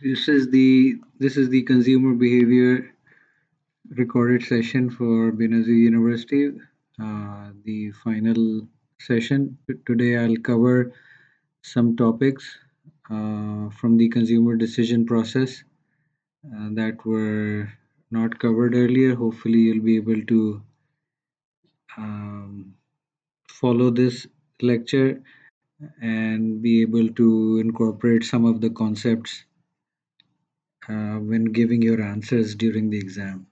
This is the consumer behavior recorded session for Benazir University, the final session. Today I'll cover some topics from the consumer decision process that were not covered earlier. Hopefully, you'll be able to um, follow this lecture and be able to incorporate some of the concepts when giving your answers during the exam.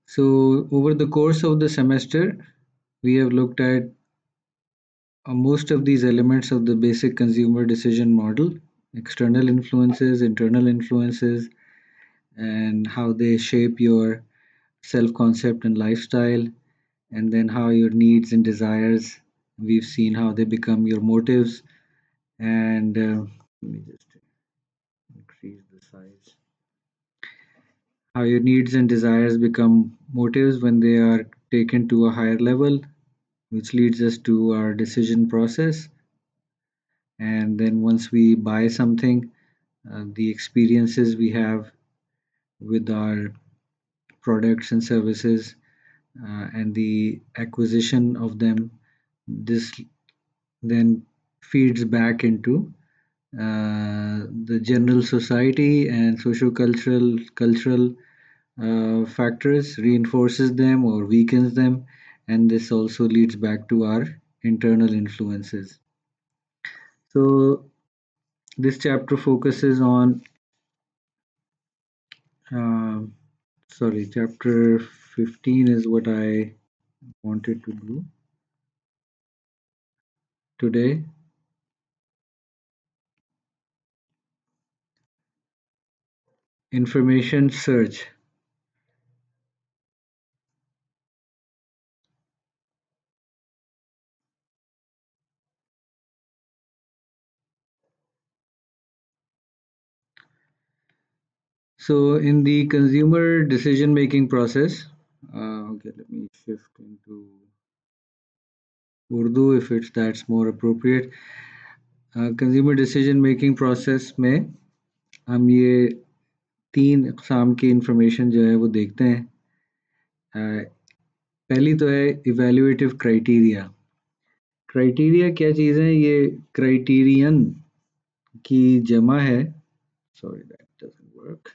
So, over the course of the semester, we have looked at most of these elements of the basic consumer decision model: external influences, internal influences, and how they shape your self concept and lifestyle, and then how your needs and desires, we've seen how they become your motives. And let me just increase the size. How your needs and desires become motives when they are taken to a higher level, which leads us to our decision process. And then once we buy something, the experiences we have with our products and services, and the acquisition of them, this then feeds back into the general society and cultural factors, reinforces them or weakens them, and this also leads back to our internal influences. So this chapter focuses on, uh, sorry, chapter 15 is what I wanted to do today. Information search. So in the consumer decision making process, okay, let me shift into Urdu if that's more appropriate. Consumer decision making process में हम ये तीन इकसाम की information जो है वो देखते हैं. पहली तो है इवेल्युएटिव क्राइटेरिया. क्राइटेरिया क्या चीज़ है? ये क्राइटेरियन की जमा है. Sorry, that doesn't work.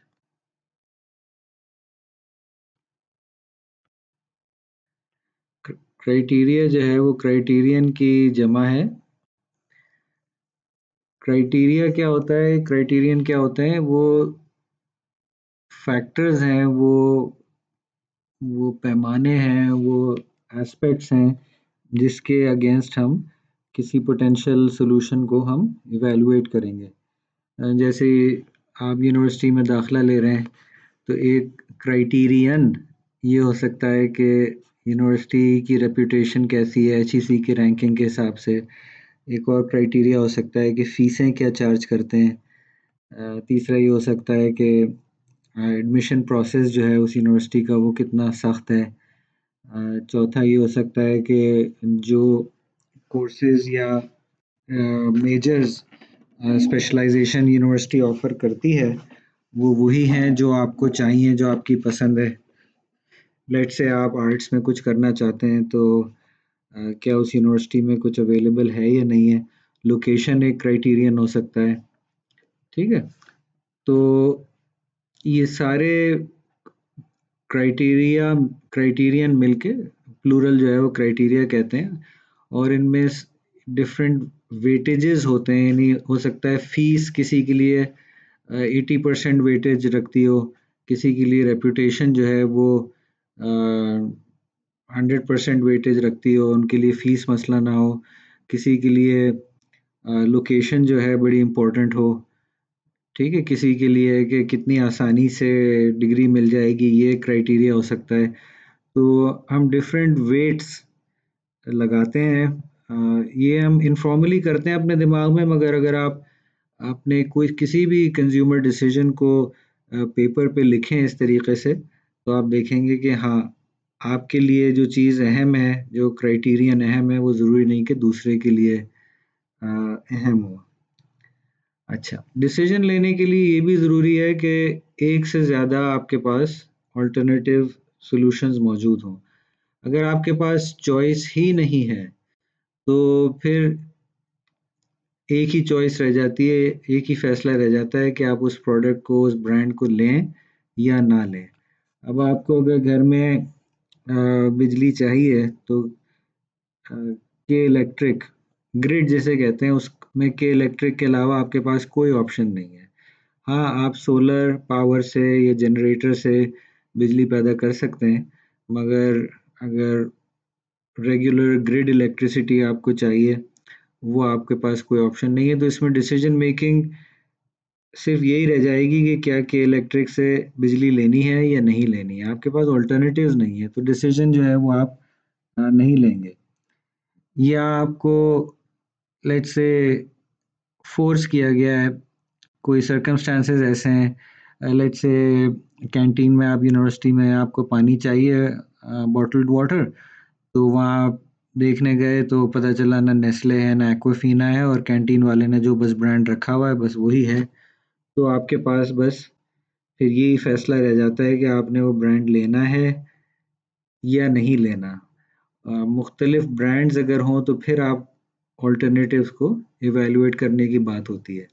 Criteria जो है वो क्राइटेरियन की जमा है. क्राइटेरिया क्या होता है? क्राइटेरियन क्या होते हैं? वो फैक्टर्स हैं, वो पैमाने हैं, वो एस्पेक्ट्स हैं जिसके अगेंस्ट हम किसी पोटेंशियल सॉल्यूशन को हम इवैल्यूएट करेंगे. जैसे आप यूनिवर्सिटी में दाखिला ले रहे हैं तो एक क्राइटेरियन ये हो सकता है कि यूनिवर्सिटी की रेपुटेशन कैसी है एचईसी की रैंकिंग के हिसाब से. एक और क्राइटेरिया हो सकता है कि फ़ीसें क्या चार्ज करते हैं. तीसरा ये हो सकता है कि एडमिशन प्रोसेस जो है उस यूनिवर्सिटी का वो कितना सख्त है. चौथा ये हो सकता है कि जो कोर्सेज या मेजर्स स्पेशलाइजेशन यूनिवर्सिटी ऑफर करती है वो वही हैं जो आपको चाहिए, जो आपकी पसंद है. लेट से आप आर्ट्स में कुछ करना चाहते हैं तो क्या उस यूनिवर्सिटी में कुछ अवेलेबल है या नहीं है. लोकेशन एक क्राइटेरियन हो सकता है. ठीक है. तो ये सारे क्राइटेरियन मिलके प्लूरल जो है वो क्राइटेरिया कहते हैं. और इनमें डिफरेंट वेटेजेस होते हैं. यानी हो सकता है फीस किसी के लिए 80% वेटेज रखती हो, किसी के लिए रेपुटेशन जो है वो 100% वेटेज रखती हो, उनके लिए फीस मसला ना हो. किसी के लिए लोकेशन जो है बड़ी इम्पोर्टेंट हो. ठीक है. किसी के लिए कि कितनी आसानी से डिग्री मिल जाएगी, ये क्राइटेरिया हो सकता है. तो हम डिफरेंट वेट्स लगाते हैं. ये हम इनफॉर्मली करते हैं अपने दिमाग में, मगर अगर आप आपने कोई किसी भी कंज्यूमर डिसीजन को पेपर पे लिखें इस तरीके से तो आप देखेंगे कि हाँ, आपके लिए जो चीज़ अहम है, जो क्राइटेरियन अहम है, वो ज़रूरी नहीं कि दूसरे के लिए अहम हो. अच्छा, डिसीजन लेने के लिए ये भी ज़रूरी है कि एक से ज़्यादा आपके पास अल्टरनेटिव सॉल्यूशंस मौजूद हों। अगर आपके पास चॉइस ही नहीं है, तो फिर एक ही चॉइस रह जाती है, एक ही फैसला रह जाता है कि आप उस प्रोडक्ट को, उस ब्रांड को लें या ना लें। अब आपको अगर घर में बिजली चाहिए तो के इलेक्ट्रिक ग्रिड जिसे कहते हैं उसमें के इलेक्ट्रिक के अलावा आपके पास कोई ऑप्शन नहीं है। हाँ, आप सोलर पावर से या जनरेटर से बिजली पैदा कर सकते हैं, मगर अगर रेगुलर ग्रिड इलेक्ट्रिसिटी आपको चाहिए, वो आपके पास कोई ऑप्शन नहीं है। तो इसमें डिसीजन मेकिंग सिर्फ यही रह जाएगी कि क्या के इलेक्ट्रिक से बिजली लेनी है या नहीं लेनी है। आपके पास ऑल्टरनेटिव्स नहीं है, तो डिसीजन जो है वो आप नहीं लेंगे। या आपको लेट्स से फोर्स किया गया है, कोई सर्कमस्टांसेस ऐसे हैं, लेट्स से कैंटीन में, आप यूनिवर्सिटी में आपको पानी चाहिए, बॉटल्ड वाटर, तो वहाँ आप देखने गए तो पता चला ना नेस्ले है ना एक्वाफीना है, और कैंटीन वाले ने जो बस ब्रांड रखा हुआ है बस वही है। तो आपके पास बस फिर यही फैसला रह जाता है कि आपने वो ब्रांड लेना है या नहीं लेना। मुख्तलिफ ब्रांड्स अगर हों तो फिर आप ऑल्टरनेटिव्स को इवैल्यूएट करने की बात होती है।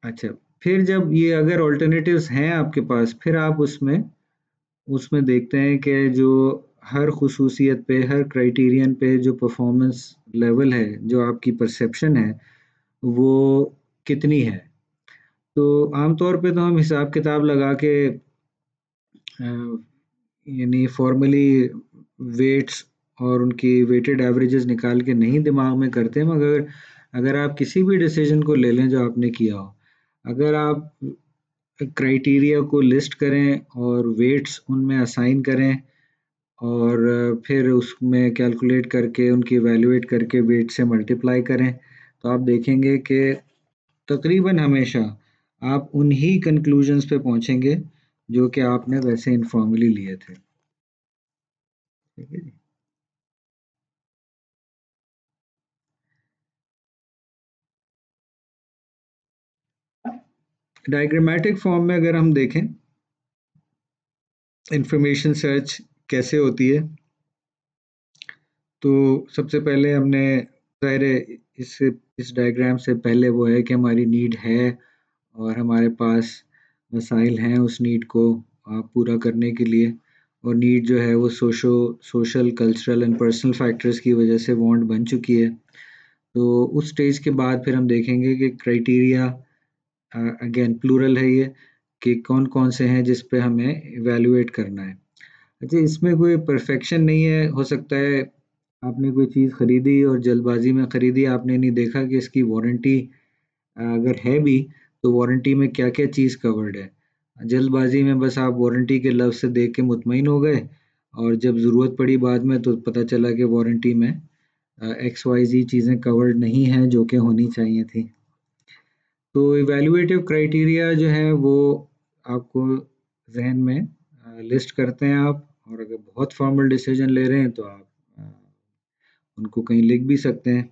अच्छा, फिर जब ये अगर ऑल्टरनेटिव्स हैं आपके पास, फिर आप उसमें उसमें देखते हैं कि जो हर ख़ुसूसियत पे, हर क्राइटेरियन पे जो परफॉर्मेंस लेवल है, जो आपकी परसेप्शन है, वो कितनी है। तो आमतौर पे तो हम हिसाब किताब लगा के यानी फॉर्मली वेट्स और उनकी वेटेड एवरेजेस निकाल के नहीं दिमाग में करते, मगर अगर आप किसी भी डिसीजन को ले लें जो आपने किया हो, अगर आप क्राइटेरिया को लिस्ट करें और वेट्स उनमें असाइन करें, और फिर उसमें कैलकुलेट करके उनकी इवैल्यूएट करके वेट से मल्टीप्लाई करें, तो आप देखेंगे कि तकरीबन हमेशा आप उन्हीं कंक्लूजन्स पे पहुंचेंगे जो कि आपने वैसे इनफॉर्मली लिए थे। ठीक है जी। डायग्रामेटिक फॉर्म में अगर हम देखें इंफॉर्मेशन सर्च कैसे होती है, तो सबसे पहले हमने, ज़ाहिर है, इस डायग्राम से पहले वो है कि हमारी नीड है और हमारे पास वसाइल हैं उस नीड को पूरा करने के लिए। और नीड जो है वो social cultural and personal factors की वजह से वांट बन चुकी है। तो उस स्टेज के बाद फिर हम देखेंगे कि क्राइटेरिया, अगेन प्लूरल है ये, कि कौन कौन से हैं जिस पे हमें इवैल्यूएट करना है। अच्छा, इसमें कोई परफेक्शन नहीं है। हो सकता है आपने कोई चीज़ खरीदी और जल्दबाजी में खरीदी, आपने नहीं देखा कि इसकी वारंटी अगर है भी तो वारंटी में क्या-क्या चीज़ कवर्ड है। जल्दबाजी में बस आप वारंटी के लफ्ज़ से देख के मुतमईन हो गए, और जब ज़रूरत पड़ी बाद में तो पता चला कि वारंटी में एक्स वाई ज़ी चीज़ें कवर्ड नहीं हैं जो कि होनी चाहिए थी। तो इवैल्यूएटिव क्राइटेरिया जो है वो आपको ज़हन में लिस्ट करते हैं आप, और अगर बहुत फॉर्मल डिसीजन ले रहे हैं तो आप उनको कहीं लिख भी सकते हैं।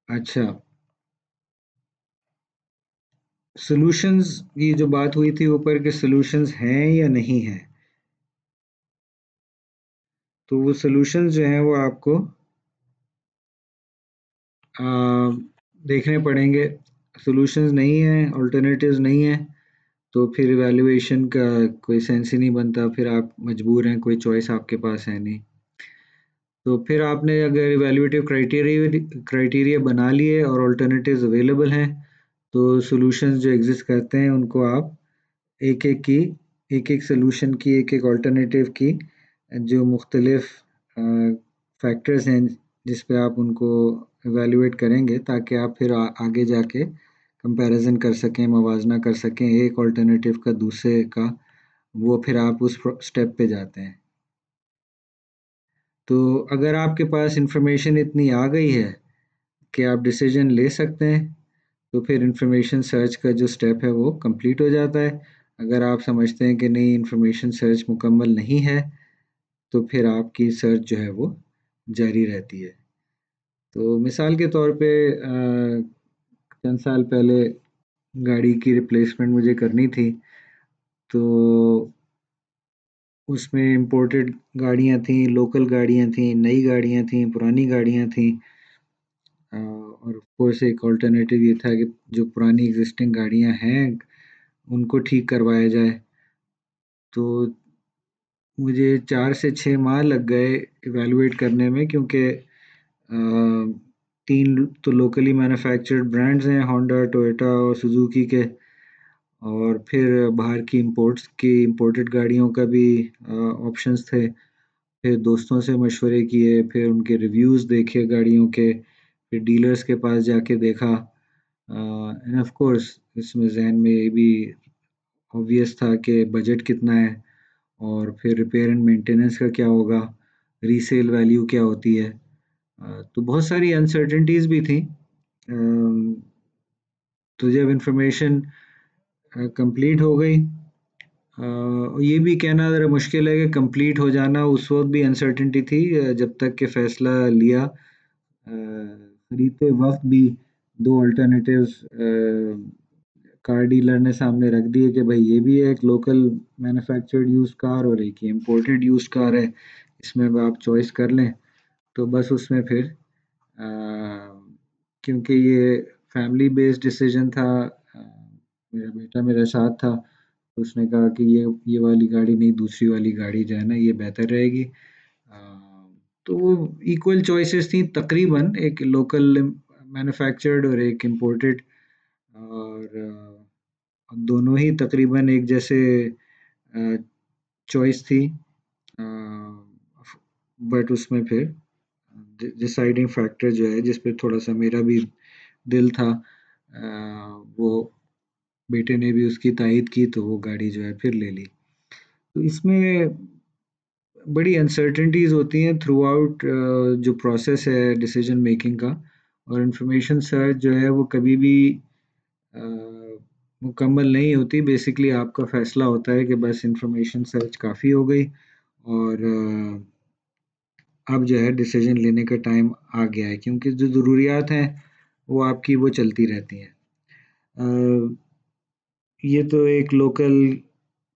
अच्छा, सॉल्यूशंस की जो बात हुई थी ऊपर के, सॉल्यूशंस हैं या नहीं हैं, तो वो सॉल्यूशंस जो हैं वो आपको अ, देखने पड़ेंगे। सॉल्यूशंस नहीं हैं, अल्टरनेटिव्स नहीं हैं, तो फिर इवैल्यूएशन का कोई सेंस ही नहीं बनता, फिर आप मजबूर हैं, कोई चॉइस आपके पास है नहीं। तो फिर आपने अगर इवैल्यूएटिव क्राइटेरिया बना लिए और अल्टरनेटिव्स अवेलेबल हैं, तो सॉल्यूशंस जो एग्जिस्ट करते हैं उनको आप एक-एक की एक-एक सॉल्यूशन की, एक-एक अल्टरनेटिव की जो मुख्तलिफ फैक्टर्स हैं जिस पे आप उनको इवैल्यूएट करेंगे, ताकि आप फिर आगे जाके कंपैरिजन कर सकें, मवाज़ना कर सकें एक अल्टरनेटिव का दूसरे का, वो फिर आप उस स्टेप पे जाते हैं। तो अगर आपके पास इंफॉर्मेशन इतनी आ गई है कि आप डिसीजन ले सकते हैं, तो फिर इंफॉर्मेशन सर्च का जो स्टेप है वो कंप्लीट हो जाता है। अगर आप समझते हैं कि नहीं, इंफॉर्मेशन सर्च मुकम्मल नहीं है, तो फिर आपकी सर्च जो है वो जारी रहती है। तो मिसाल के तौर पे चंद साल पहले गाड़ी की रिप्लेसमेंट मुझे करनी थी, तो उसमें इम्पोर्टेड गाड़ियाँ थी, लोकल गाड़ियाँ थी, नई गाड़ियाँ थी, पुरानी गाड़ियाँ थी। और ऑफ कोर्स एक अल्टरनेटिव ये था कि जो पुरानी एग्जिस्टिंग गाड़ियाँ हैं, उनको ठीक करवाया जाए। तो मुझे 4 से 6 माह लग गए इवैल्यूएट करने में, क्योंकि 3 तो लोकली मैन्युफैक्चर्ड ब्रांड्स हैं, होंडा, टोयोटा और सुजुकी के। और फिर बाहर की इम्पोर्टेड गाड़ियों का भी ऑप्शंस थे। फिर दोस्तों से मशवरे किए, फिर उनके रिव्यूज़ देखे गाड़ियों के, फिर डीलर्स के पास जाके देखा। एंड ऑफ कोर्स इसमें ज़हन में ये भी ऑब्वियस था कि बजट कितना है, और फिर रिपेयर एंड मेंटेनेंस का क्या होगा, रीसेल वैल्यू क्या होती है। तो बहुत सारी अनसर्टेनिटीज़ भी थी। अम, तो जब इन्फॉर्मेशन कंप्लीट हो गई, ये भी कहना ज़रा मुश्किल है कि कंप्लीट हो जाना, उस वक्त भी अनसर्टेनिटी थी। जब तक कि फ़ैसला लिया, खरीदते वक्त भी दो अल्टरनेटिव्स कार डीलर ने सामने रख दिए कि भाई ये भी है एक लोकल मैन्युफैक्चर्ड यूज्ड कार, और एक इम्पोर्टेड यूज्ड कार है, इसमें अब आप चॉइस कर लें। तो बस उसमें फिर अ, क्योंकि ये फैमिली बेस्ड डिसीजन था, मेरा बेटा मेरे साथ था, तो उसने कहा कि ये वाली गाड़ी नहीं, दूसरी वाली गाड़ी जो है ना, ये बेहतर रहेगी। तो वो इक्वल चॉइसेस थी तकरीबन, एक लोकल मैन्युफैक्चर्ड और एक इम्पोर्टेड। और दोनों ही तकरीबन एक जैसे चॉइस थी। बट उसमें फिर डिसाइडिंग फैक्टर जो है, जिस पे थोड़ा सा मेरा भी दिल था, वो बेटे ने भी उसकी तायद की, तो वो गाड़ी जो है फिर ले ली। तो इसमें बड़ी अनसर्टेनिटीज़ होती हैं थ्रू आउट जो प्रोसेस है डिसीजन मेकिंग का। और इंफॉर्मेशन सर्च जो है वो कभी भी अ, मुकम्मल नहीं होती। बेसिकली आपका फैसला होता है कि बस इंफॉर्मेशन सर्च काफ़ी हो गई, और अब जो है डिसीजन लेने का टाइम आ गया है, क्योंकि जो ज़रूरियात हैं वो आपकी वो चलती रहती हैं। अ, ये तो एक लोकल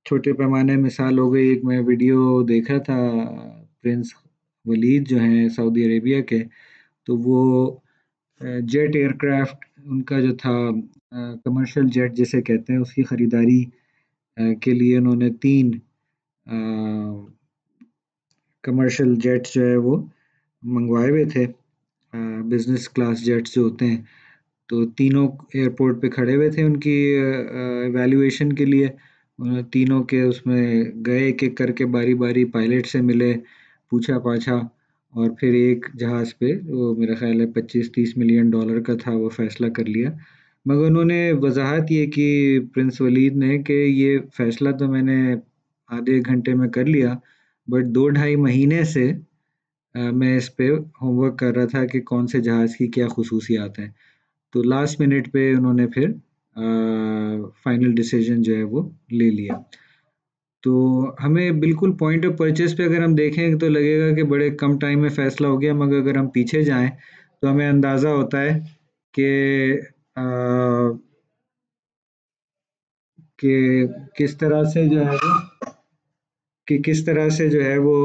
छोटे पैमाने मिसाल हो गई। एक मैं वीडियो देखा था, प्रिंस वलीद जो हैं सऊदी अरेबिया के, तो वो जेट एयरक्राफ्ट उनका जो था, कमर्शियल जेट जिसे कहते हैं, उसकी खरीदारी के लिए उन्होंने 3 कमर्शियल जेट्स जो है वो मंगवाए हुए थे, बिजनेस क्लास जेट्स जो होते हैं। तो तीनों एयरपोर्ट पे खड़े हुए थे उनकी इवैल्यूएशन के लिए। तीनों के उसमें गए एक एक करके, बारी बारी पायलट से मिले, पूछा पाछा, और फिर एक जहाज़ पे, वो मेरा ख्याल है $25-30 मिलियन का था, वो फैसला कर लिया। मगर उन्होंने वजाहत ये की प्रिंस वलीद ने कि ये फैसला तो मैंने आधे एक घंटे में कर लिया, बट 2 ढाई महीने से मैं इस पे होमवर्क कर रहा था कि कौन से जहाज़ की क्या खसूसियात हैं। तो लास्ट मिनट पे उन्होंने फिर फाइनल डिसीजन जो है वो ले लिया। तो हमें बिल्कुल पॉइंट ऑफ परचेज़ पे अगर हम देखें तो लगेगा कि बड़े कम टाइम में फ़ैसला हो गया, मगर अगर हम पीछे जाएँ तो हमें अंदाज़ा होता है कि कि किस तरह से जो है वो किस तरह से जो है वो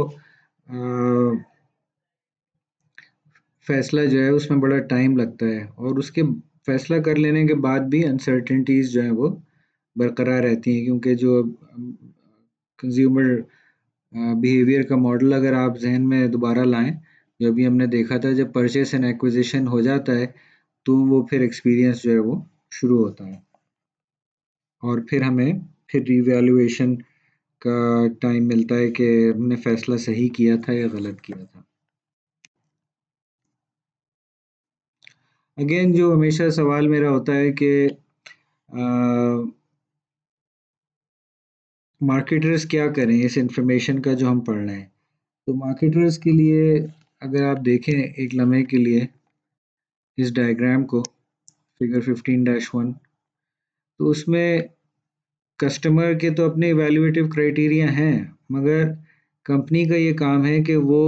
फ़ैसला जो है उसमें बड़ा टाइम लगता है, और उसके फ़ैसला कर लेने के बाद भी अनसर्टेनिटीज़ जो हैं वो बरकरार रहती हैं, क्योंकि जो कंज्यूमर बिहेवियर का मॉडल अगर आप ज़हन में दोबारा लाएँ, जो अभी हमने देखा था, जब परचेज़ एंड एक्विज़िशन हो जाता है, तो वो फिर एक्सपीरियंस जो है वो शुरू होता है, और फिर हमें फिर रिवैल्यूएशन का टाइम मिलता है कि हमने फ़ैसला सही किया था या गलत किया था। अगेन जो हमेशा सवाल मेरा होता है कि मार्केटर्स क्या करें इस इंफॉर्मेशन का जो हम पढ़ रहे हैं। तो मार्केटर्स के लिए अगर आप देखें एक लम्हे के लिए इस डायग्राम को, फिगर 15-1, तो उसमें कस्टमर के तो अपने इवैल्यूएटिव क्राइटेरिया हैं, मगर कंपनी का ये काम है कि वो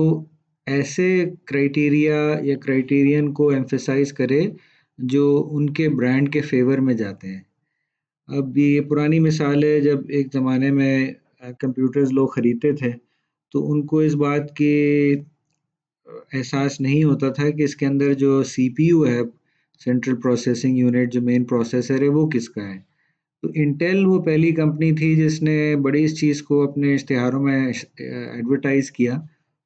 ऐसे क्राइटेरिया या क्राइटेरियन को एम्फेसाइज करे जो उनके ब्रांड के फेवर में जाते हैं। अब ये पुरानी मिसाल है, जब एक ज़माने में कंप्यूटर्स लोग ख़रीदते थे, तो उनको इस बात की एहसास नहीं होता था कि इसके अंदर जो सीपीयू है, सेंट्रल प्रोसेसिंग यूनिट, जो मेन प्रोसेसर है, वो किसका है। तो इंटेल वो पहली कंपनी थी जिसने बड़ी इस चीज़ को अपने इश्तिहारों में एडवर्टाइज किया।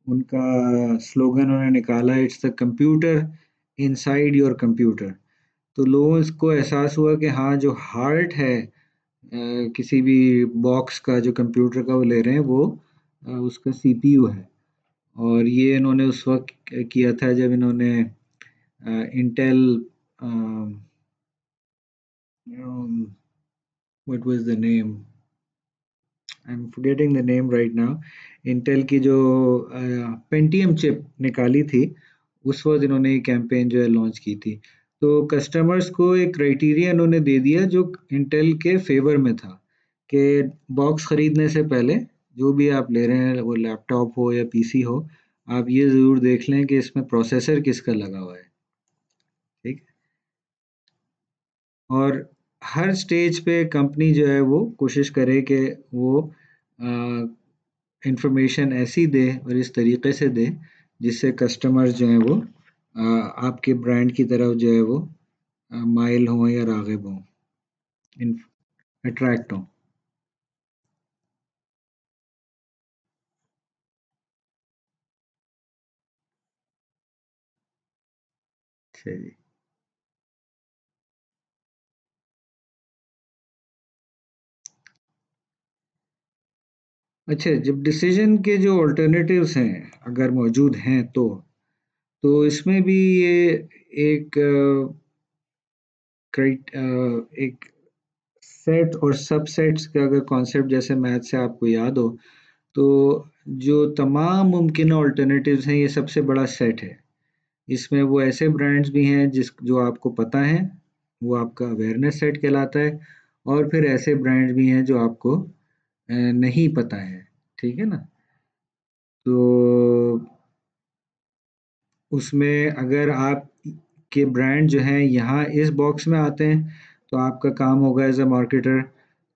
उनका स्लोगन उन्होंने निकाला, it's the computer inside your computer. तो लोगों को एहसास हुआ कि हाँ, जो हार्ट है किसी भी बॉक्स का, जो कंप्यूटर का वो ले रहे हैं, वो उसका सीपीयू है। और ये इन्होंने उस वक्त किया था जब इन्होंने Intel, what was the name, I am forgetting the name right now, Intel की जो पेंटियम चिप निकाली थी, उस वक्त इन्होंने ये कैंपेन जो है लॉन्च की थी। तो कस्टमर्स को एक क्राइटेरिया इन्होंने दे दिया जो इंटेल के फेवर में था, कि बॉक्स खरीदने से पहले जो भी आप ले रहे हैं, वो लैपटॉप हो या पीसी हो, आप ये ज़रूर देख लें कि इसमें प्रोसेसर किसका लगा हुआ है। ठीक। और हर स्टेज पे कंपनी जो है वो कोशिश करे कि वो इंफॉर्मेशन ऐसी दे और इस तरीके से दे जिससे कस्टमर्स जो हैं वो आपके ब्रांड की तरफ जो है वो माइल हों या राग़िब हों, अट्रैक्ट हों। अच्छा जी। अच्छा, जब डिसीजन के जो अल्टरनेटिव्स हैं अगर मौजूद हैं, तो इसमें भी ये एक एक सेट और सबसेट्स का अगर कॉन्सेप्ट जैसे मैथ से आपको याद हो, तो जो तमाम मुमकिन अल्टरनेटिव्स हैं, ये सबसे बड़ा सेट है। इसमें वो ऐसे ब्रांड्स भी हैं जो आपको पता है, वो आपका अवेयरनेस सेट कहलाता है। और फिर ऐसे ब्रांड्स भी हैं जो आपको नहीं पता है। ठीक है ना? तो उसमें अगर आप के ब्रांड जो हैं यहाँ इस बॉक्स में आते हैं, तो आपका काम होगा एज अ मार्केटर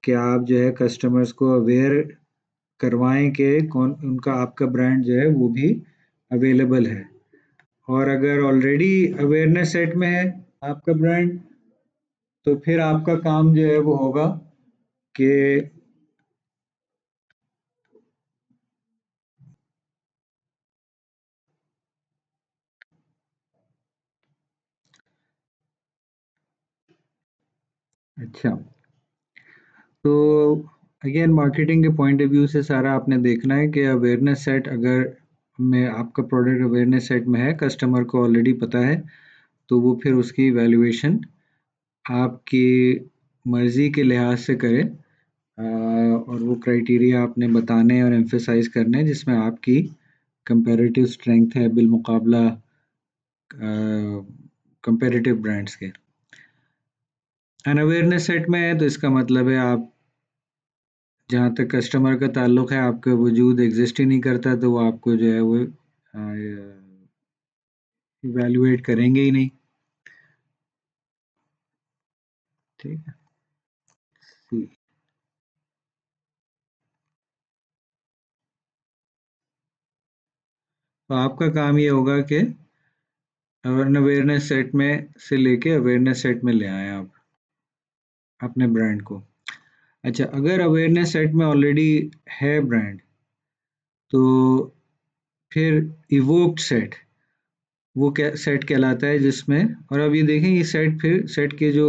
कि आप जो है कस्टमर्स को अवेयर करवाएं कि कौन उनका आपका ब्रांड जो है वो भी अवेलेबल है। और अगर ऑलरेडी अवेयरनेस सेट में है आपका ब्रांड, तो फिर आपका काम जो है वो होगा कि अच्छा, तो अगेन मार्केटिंग के पॉइंट ऑफ व्यू से सारा आपने देखना है कि अवेयरनेस सेट अगर में आपका प्रोडक्ट अवेयरनेस सेट में है, कस्टमर को ऑलरेडी पता है, तो वो फिर उसकी वैल्यूएशन आपकी मर्जी के लिहाज से करे। और वो क्राइटेरिया आपने बताने और एम्फेसाइज करने हैं जिसमें आपकी कंपैरेटिव स्ट्रेंथ है बिलमुकाबला कंपैरेटिव ब्रांड्स के। एंड अवेयरनेस सेट में है तो इसका मतलब है आप, जहाँ तक कस्टमर का ताल्लुक है, आपका वजूद एग्जिस्ट ही नहीं करता, तो वो आपको जो है वो इवेल्युएट करेंगे ही नहीं। ठीक है। तो आपका काम ये होगा कि अवेयरनेस सेट में से लेके अवेयरनेस सेट में ले आए आप अपने ब्रांड को। अच्छा, अगर अवेयरनेस सेट में ऑलरेडी है ब्रांड, तो फिर इवोक्ड सेट, वो क्या सेट कहलाता है जिसमें, और अब ये देखें ये सेट, फिर सेट के जो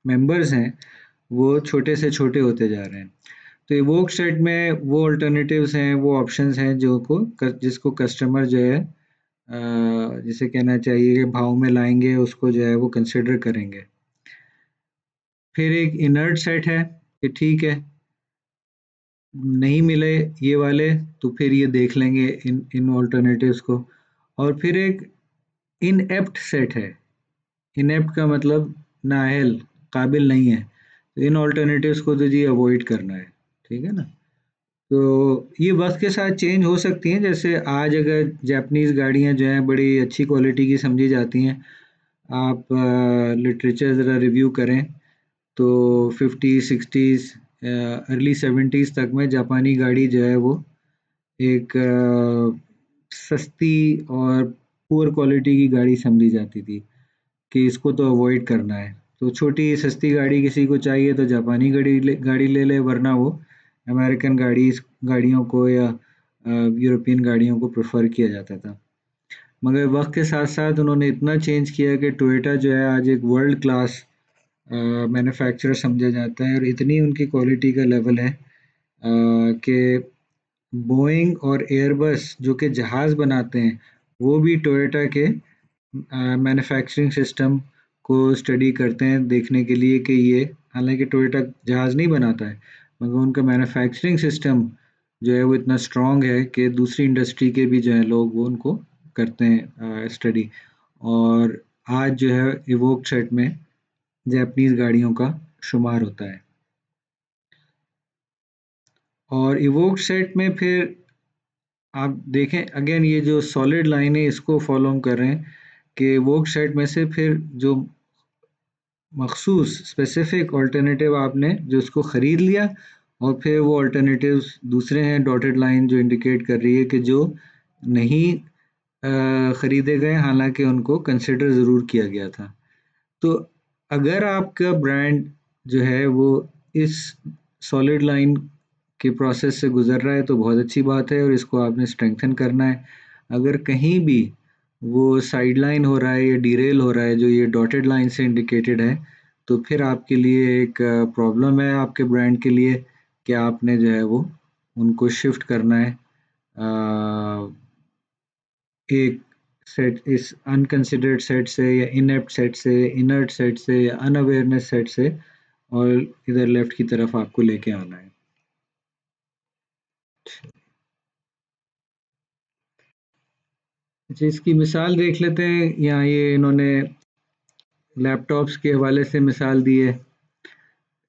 मेंबर्स हैं वो छोटे से छोटे होते जा रहे हैं। तो इवोक सेट में वो अल्टरनेटिव्स हैं, वो ऑप्शंस हैं जिसको कस्टमर जो है जिसे कहना चाहिए कि भाव में लाएंगे, उसको जो है वो कंसिडर करेंगे। फिर एक इनर्ट सेट है कि ठीक है, नहीं मिले ये वाले, तो फिर ये देख लेंगे इन इन ऑल्टरनेटिव्स को। और फिर एक इनएप्ट सेट है। इनएप्ट का मतलब नाअहल, काबिल नहीं है, तो इन ऑल्टरनेटिव्स को तो जी अवॉइड करना है। ठीक है ना? तो ये वक्त के साथ चेंज हो सकती हैं। जैसे आज अगर जापानीज़ गाड़ियां जो हैं बड़ी अच्छी क्वालिटी की समझी जाती हैं, आप लिटरेचर ज़रा रिव्यू करें तो 50 60s अर्ली 70s तक में जापानी गाड़ी जो है वो एक सस्ती और पुअर क्वालिटी की गाड़ी समझी जाती थी कि इसको तो अवॉइड करना है। तो छोटी सस्ती गाड़ी किसी को चाहिए तो जापानी गाड़ी ले ले, वरना वो अमेरिकन गाड़ियों को या यूरोपियन गाड़ियों को प्रेफर किया जाता था। मगर वक्त के साथ साथ उन्होंने इतना चेंज किया कि टोयोटा जो है आज एक वर्ल्ड क्लास मैन्युफैक्चरर समझा जाता है, और इतनी उनकी क्वालिटी का लेवल है कि बोइंग और एयरबस जो कि जहाज़ बनाते हैं, वो भी टोयोटा के मैन्युफैक्चरिंग सिस्टम को स्टडी करते हैं देखने के लिए कि ये, हालांकि टोयोटा जहाज़ नहीं बनाता है, मगर उनका मैन्युफैक्चरिंग सिस्टम जो है वो इतना स्ट्रांग है कि दूसरी इंडस्ट्री के भी जो है लोग वो उनको करते हैं स्टडी। और आज जो है इवोक सेट में जापानीज़ गाड़ियों का शुमार होता है। और इवोक सेट में फिर आप देखें अगेन, ये जो सॉलिड लाइन है इसको फॉलो हम कर रहे हैं कि इवोक सेट में से फिर जो मखसूस स्पेसिफिक अल्टरनेटिव आपने जो उसको ख़रीद लिया, और फिर वो अल्टरनेटिव्स दूसरे हैं, डॉटेड लाइन जो इंडिकेट कर रही है कि जो नहीं ख़रीदे गए, हालांकि उनको कंसिडर ज़रूर किया गया था। तो अगर आपका ब्रांड जो है वो इस सॉलिड लाइन के प्रोसेस से गुजर रहा है तो बहुत अच्छी बात है, और इसको आपने स्ट्रेंथन करना है। अगर कहीं भी वो साइड लाइन हो रहा है या डीरेल हो रहा है जो ये डॉटेड लाइन से इंडिकेटेड है, तो फिर आपके लिए एक प्रॉब्लम है आपके ब्रांड के लिए, कि आपने जो है वो उनको शिफ्ट करना है एक सेट, इस अनकंसिडर्ड सेट से या इनेप्ट सेट से, इनर्ट सेट से या अनअवेयरनेस सेट से, और इधर लेफ्ट की तरफ आपको लेके आना है। अच्छा, इसकी मिसाल देख लेते हैं। यहाँ ये इन्होंने लैपटॉप्स के हवाले से मिसाल दी है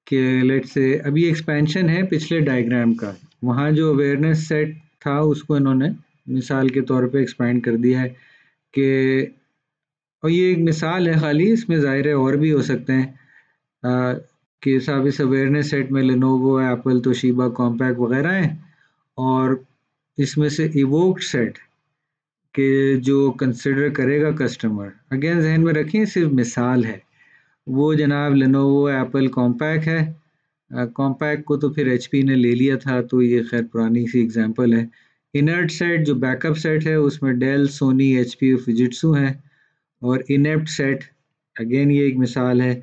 कि लेट्स से अभी एक्सपेंशन है पिछले डायग्राम का, वहाँ जो अवेयरनेस सेट था उसको इन्होंने मिसाल के तौर पे एक्सपेंड कर दिया है कि, और ये एक मिसाल है खाली, इसमें ज़ाहिर है और भी हो सकते हैं कि साहब इस अवेयरनेस सेट में लेनोवो, एप्पल, तोशिबा, कॉम्पैक्ट वगैरह हैं, और इसमें से इवोक्ड सेट के जो कंसिडर करेगा कस्टमर, अगेन जहन में रखें सिर्फ मिसाल है, वो जनाब लेनोवो, एप्पल, कॉम्पैक्ट है। कॉम्पैक्ट को तो फिर एचपी ने ले लिया था, तो ये खैर पुरानी सी एग्जांपल है। इनर्ट सेट जो बैकअप सेट है उसमें डेल, सोनी, एचपी और फिजिट्सू हैं। और इनेप्ट सेट, अगेन ये एक मिसाल है,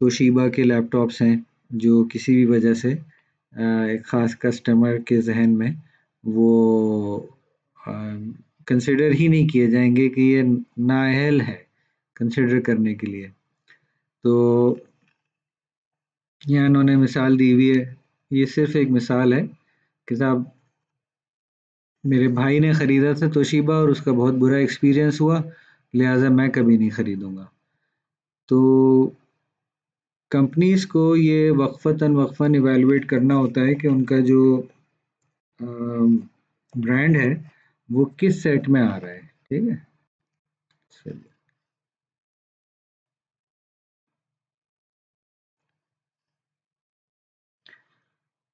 तोशिबा के लैपटॉप्स हैं जो किसी भी वजह से एक ख़ास कस्टमर के जहन में वो कंसिडर ही नहीं किए जाएंगे कि ये नाअहल है कंसिडर करने के लिए। तो यहाँ इन्होंने मिसाल दी हुई है, ये सिर्फ एक मिसाल है कि साहब मेरे भाई ने ख़रीदा था तोशिबा और उसका बहुत बुरा एक्सपीरियंस हुआ, लिहाजा मैं कभी नहीं ख़रीदूंगा। तो कंपनीज को ये वक्फतन वक्फन इवेलुएट करना होता है कि उनका जो ब्रांड है वो किस सेट में आ रहा है। ठीक है, चलिए।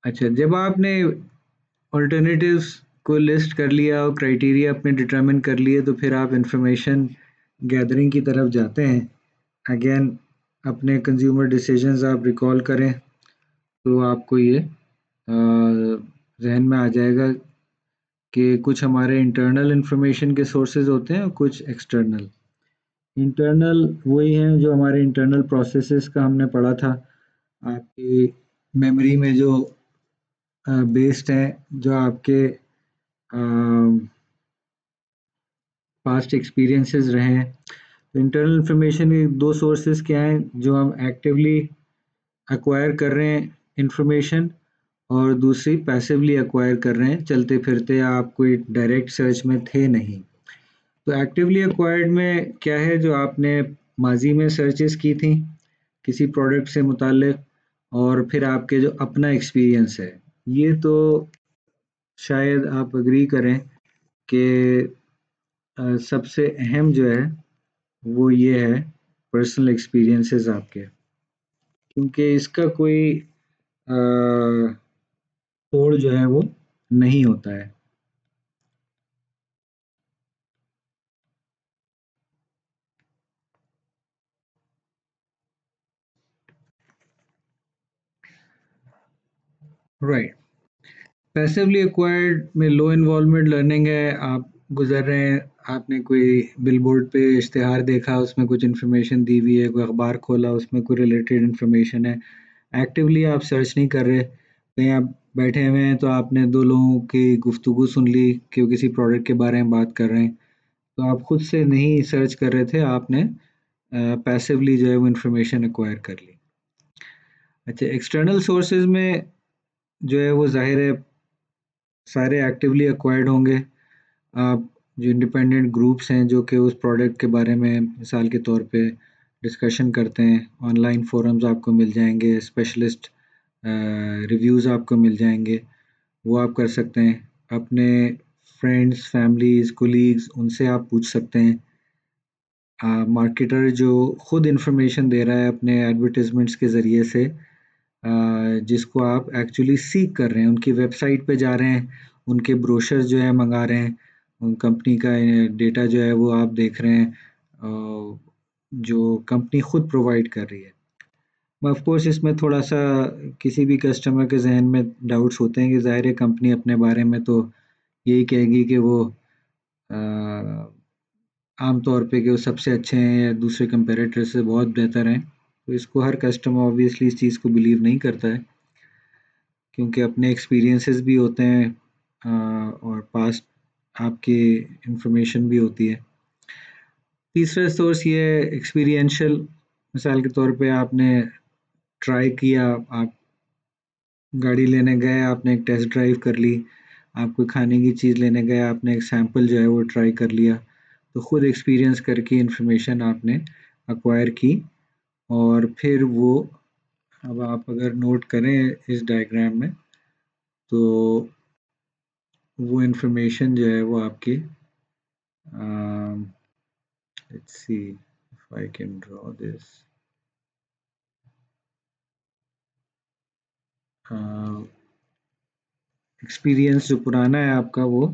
अच्छा, जब आपने ऑल्टरनेटिव्स को लिस्ट कर लिया और क्राइटेरिया अपने डिटरमिन कर लिए, तो फिर आप इंफॉर्मेशन गैदरिंग की तरफ जाते हैं। अगेन, अपने कंज्यूमर डिसीजंस आप रिकॉल करें तो आपको ये जहन में आ जाएगा कि कुछ हमारे इंटरनल इंफॉर्मेशन के सोर्सेज होते हैं और कुछ एक्सटर्नल। इंटरनल वही हैं जो हमारे इंटरनल प्रोसेसेस का हमने पढ़ा था, आपकी मेमोरी में जो बेस्ड हैं, जो आपके पास्ट एक्सपीरियंसेस रहे हैं। तो इंटरनल इंफॉर्मेशन के दो सोर्सेज क्या हैं, जो हम एक्टिवली एक्वायर कर रहे हैं इंफॉर्मेशन, और दूसरी पैसिवली एक्वायर कर रहे हैं चलते फिरते, आप कोई डायरेक्ट सर्च में थे नहीं। तो एक्टिवली एक्वायर्ड में क्या है, जो आपने माजी में सर्चेस की थी किसी प्रोडक्ट से मुतालिक, और फिर आपके जो अपना एक्सपीरियंस है, ये तो शायद आप एग्री करें कि सबसे अहम जो है वो ये है पर्सनल एक्सपीरियंसेस आपके, क्योंकि इसका कोई तोड़ जो है वो नहीं होता है। राइट। पैसिवली एक्वायर्ड में लो इन्वॉल्वमेंट लर्निंग है, आप गुजर रहे हैं, आपने कोई बिलबोर्ड पे इश्तिहार देखा, उसमें कुछ इन्फॉर्मेशन दी हुई है, कोई अखबार खोला उसमें कोई रिलेटेड इन्फॉर्मेशन है, एक्टिवली आप सर्च नहीं कर रहे, कहीं आप बैठे हुए हैं तो आपने दो लोगों की गुफ्तगू सुन ली कि वो किसी प्रोडक्ट के बारे में बात कर रहे हैं, तो आप खुद से नहीं सर्च कर रहे थे, आपने पैसिवली जो है वो इन्फॉर्मेशन एक्वायर कर ली। अच्छा, एक्सटर्नल सोर्सेज में जो है वो ज़ाहिर है सारे एक्टिवली एक्वायर्ड होंगे। आप जो इंडिपेंडेंट ग्रुप्स हैं जो कि उस प्रोडक्ट के बारे में मिसाल के तौर पे डिस्कशन करते हैं, ऑनलाइन फोरम्स आपको मिल जाएंगे, स्पेशलिस्ट रिव्यूज़ आपको मिल जाएंगे, वो आप कर सकते हैं। अपने फ्रेंड्स, फैमिलीज़, कोलीग्स उनसे आप पूछ सकते हैं। मार्केटर जो खुद इंफॉर्मेशन दे रहा है अपने एडवर्टाइजमेंट्स के ज़रिए से, जिसको आप एक्चुअली सीक कर रहे हैं, उनकी वेबसाइट पे जा रहे हैं, उनके ब्रोशर्स जो है मंगा रहे हैं, उन कंपनी का डेटा जो है वो आप देख रहे हैं, जो कंपनी खुद प्रोवाइड कर रही है। ऑफ कोर्स इसमें थोड़ा-सा किसी भी कस्टमर के ज़हन में डाउट्स होते हैं कि ज़ाहिर है कंपनी अपने बारे में तो यही कहेगी कि वो अ, आम तौर पे कि वो सबसे अच्छे हैं या दूसरे कंपैरेटर से बहुत बेहतर हैं। तो इसको हर कस्टमर ऑब्वियसली इस चीज़ को बिलीव नहीं करता है, क्योंकि अपने एक्सपीरियंसेस भी होते हैं, और पास्ट आपकी इंफॉर्मेशन भी होती है। तीसरा सोर्स ये है एक्सपीरियंशियल, मिसाल के तौर पे आपने ट्राई किया, आप गाड़ी लेने गए, आपने एक टेस्ट ड्राइव कर ली, आप कोई खाने की चीज़ लेने गए, आपने एक सैंपल जो है वो ट्राई कर लिया, तो खुद एक्सपीरियंस करके इन्फॉर्मेशन आपने एक्वायर की, और फिर वो, अब आप अगर नोट करें इस डायग्राम में, तो वो इन्फॉर्मेशन जो है वो आपकी, let's see if I can draw this, experience जो पुराना है आपका वो,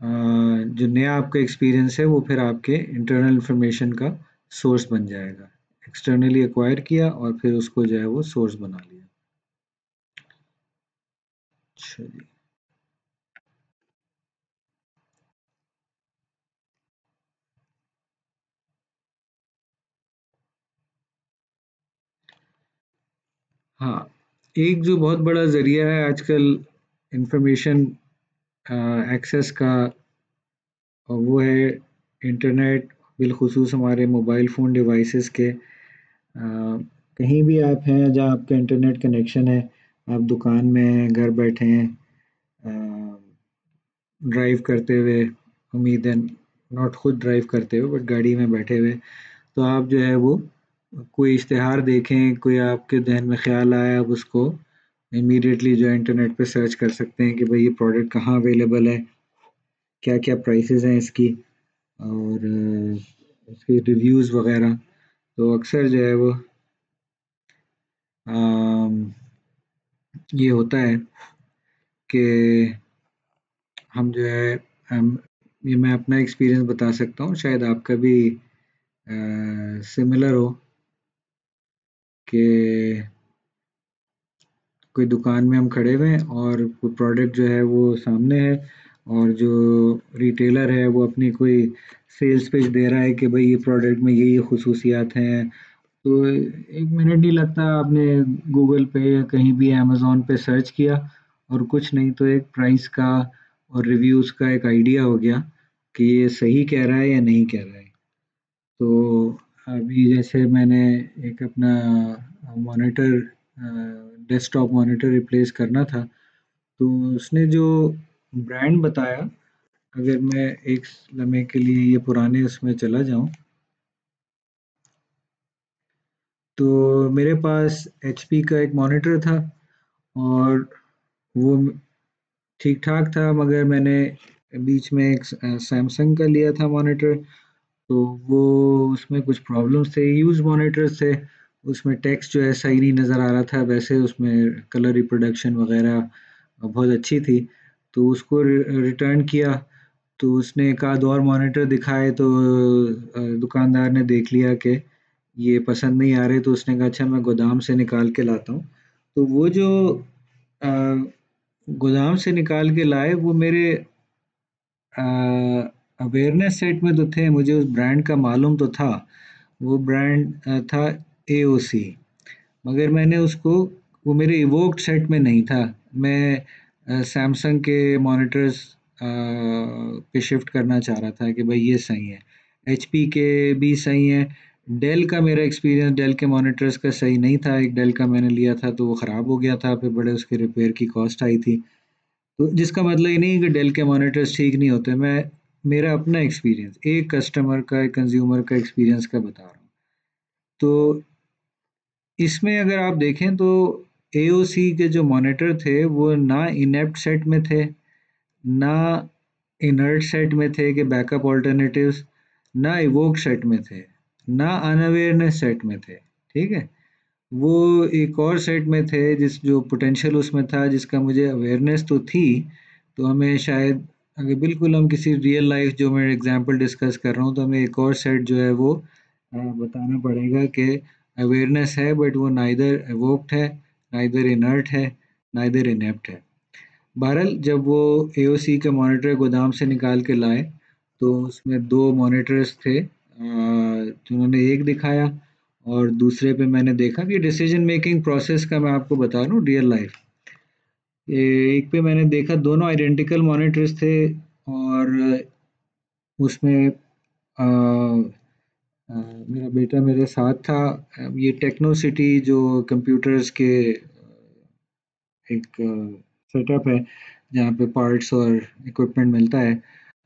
जो नया आपका एक्सपीरियंस है वो फिर आपके इंटरनल इंफॉर्मेशन का सोर्स बन जाएगा। एक्सटर्नली एक्वायर किया और फिर उसको जो है वो सोर्स बना लिया। अच्छा जी। हाँ, एक जो बहुत बड़ा ज़रिया है आजकल इंफॉर्मेशन एक्सेस का, और वो है इंटरनेट, बिलखुसूस हमारे मोबाइल फ़ोन डिवाइसेस के। कहीं भी आप हैं जहाँ आपका इंटरनेट कनेक्शन है, आप दुकान में हैं, घर बैठे हैं, ड्राइव करते हुए, उम्मीद है नॉट खुद ड्राइव करते हुए बट गाड़ी में बैठे हुए, तो आप जो है वो कोई इश्तिहार देखें, कोई आपके ज़हन में ख़्याल आया, आप उसको इमीडिएटली जो है इंटरनेट पे सर्च कर सकते हैं कि भाई ये प्रोडक्ट कहाँ अवेलेबल है, क्या-क्या प्राइसेज़ हैं इसकी, और उसके रिव्यूज़ वग़ैरह। तो अक्सर जो है वो अम, ये होता है कि हम जो है, हम, ये मैं अपना एक्सपीरियंस बता सकता हूँ, शायद आपका भी सिमिलर हो, कि कोई दुकान में हम खड़े हुए हैं और कोई प्रोडक्ट जो है वो सामने है, और जो रिटेलर है वो अपनी कोई सेल्स पिच दे रहा है कि भाई ये प्रोडक्ट में ये खसूसियात हैं, तो एक मिनट नहीं लगता, आपने गूगल पे या कहीं भी अमेज़न पे सर्च किया, और कुछ नहीं तो एक प्राइस का और रिव्यूज़ का एक आइडिया हो गया कि ये सही कह रहा है या नहीं कह रहा है। तो अभी जैसे मैंने एक अपना मॉनिटर, डेस्कटॉप मॉनिटर रिप्लेस करना था, तो उसने जो ब्रांड बताया, अगर मैं एक लम्हे के लिए ये पुराने उसमें चला जाऊँ, तो मेरे पास एचपी का एक मॉनिटर था, और वो ठीक ठाक था, मगर मैंने बीच में एक सैमसंग का लिया था मॉनिटर। तो वो उसमें कुछ प्रॉब्लम्स थे, यूज मॉनिटर्स थे। उसमें टेक्स्ट जो है सही नहीं नज़र आ रहा था, वैसे उसमें कलर रिप्रोडक्शन वगैरह बहुत अच्छी थी। तो उसको रिटर्न किया। तो उसने एक आध और मॉनिटर दिखाए, तो दुकानदार ने देख लिया कि ये पसंद नहीं आ रहे, तो उसने कहा अच्छा मैं गोदाम से निकाल के लाता हूँ। तो वो जो अ, गोदाम से निकाल के लाए वो मेरे अवेयरनेस सेट में तो थे, मुझे उस ब्रांड का मालूम तो था। वो ब्रांड था एओसी। मगर मैंने उसको, वो मेरे इवोक्ड सेट में नहीं था। मैं सैमसंग के मॉनिटर्स पे शिफ्ट करना चाह रहा था कि भाई ये सही है। एचपी के भी सही है। डेल का मेरा एक्सपीरियंस डेल के मॉनिटर्स का सही नहीं था। एक डेल का मैंने लिया था तो वो ख़राब हो गया था, फिर बड़े उसके रिपेयर की कॉस्ट आई थी। तो जिसका मतलब ये नहीं कि डेल के मॉनिटर्स ठीक नहीं होते। मैं मेरा अपना एक्सपीरियंस, एक कस्टमर का, एक कंज्यूमर का एक्सपीरियंस का बता रहा हूँ। तो इसमें अगर आप देखें तो एओसी के जो मॉनिटर थे वो ना इनेप्ट सेट में थे, ना इनर्ट सेट में थे कि बैकअप ऑल्टरनेटिव्स, ना इवोक सेट में थे, ना अनअवेयरनेस सेट में थे। ठीक है। वो एक और सेट में थे जिस जो पोटेंशियल उसमें था, जिसका मुझे अवेयरनेस तो थी। तो हमें शायद, अगर बिल्कुल हम किसी रियल लाइफ जो मैं एग्जांपल डिस्कस कर रहा हूँ, तो हमें एक और सेट जो है वो बताना पड़ेगा कि अवेयरनेस है बट वो नाइदर एवोक्ड है, नाइदर इनर्ट है, नाइदर इनेप्ट है। बहरहाल जब वो एओसी के मॉनिटर गोदाम से निकाल के लाए, तो उसमें दो मॉनिटर्स थे, जिन्होंने एक दिखाया और दूसरे पे मैंने देखा कि डिसीजन मेकिंग प्रोसेस का मैं आपको बता रहा हूँ रियल लाइफ। एक पे मैंने देखा दोनों आइडेंटिकल मॉनिटर्स थे, और उसमें मेरा बेटा मेरे साथ था। ये टेक्नो सिटी जो कंप्यूटर्स के एक सेटअप है, जहाँ पे पार्ट्स और इक्विपमेंट मिलता है।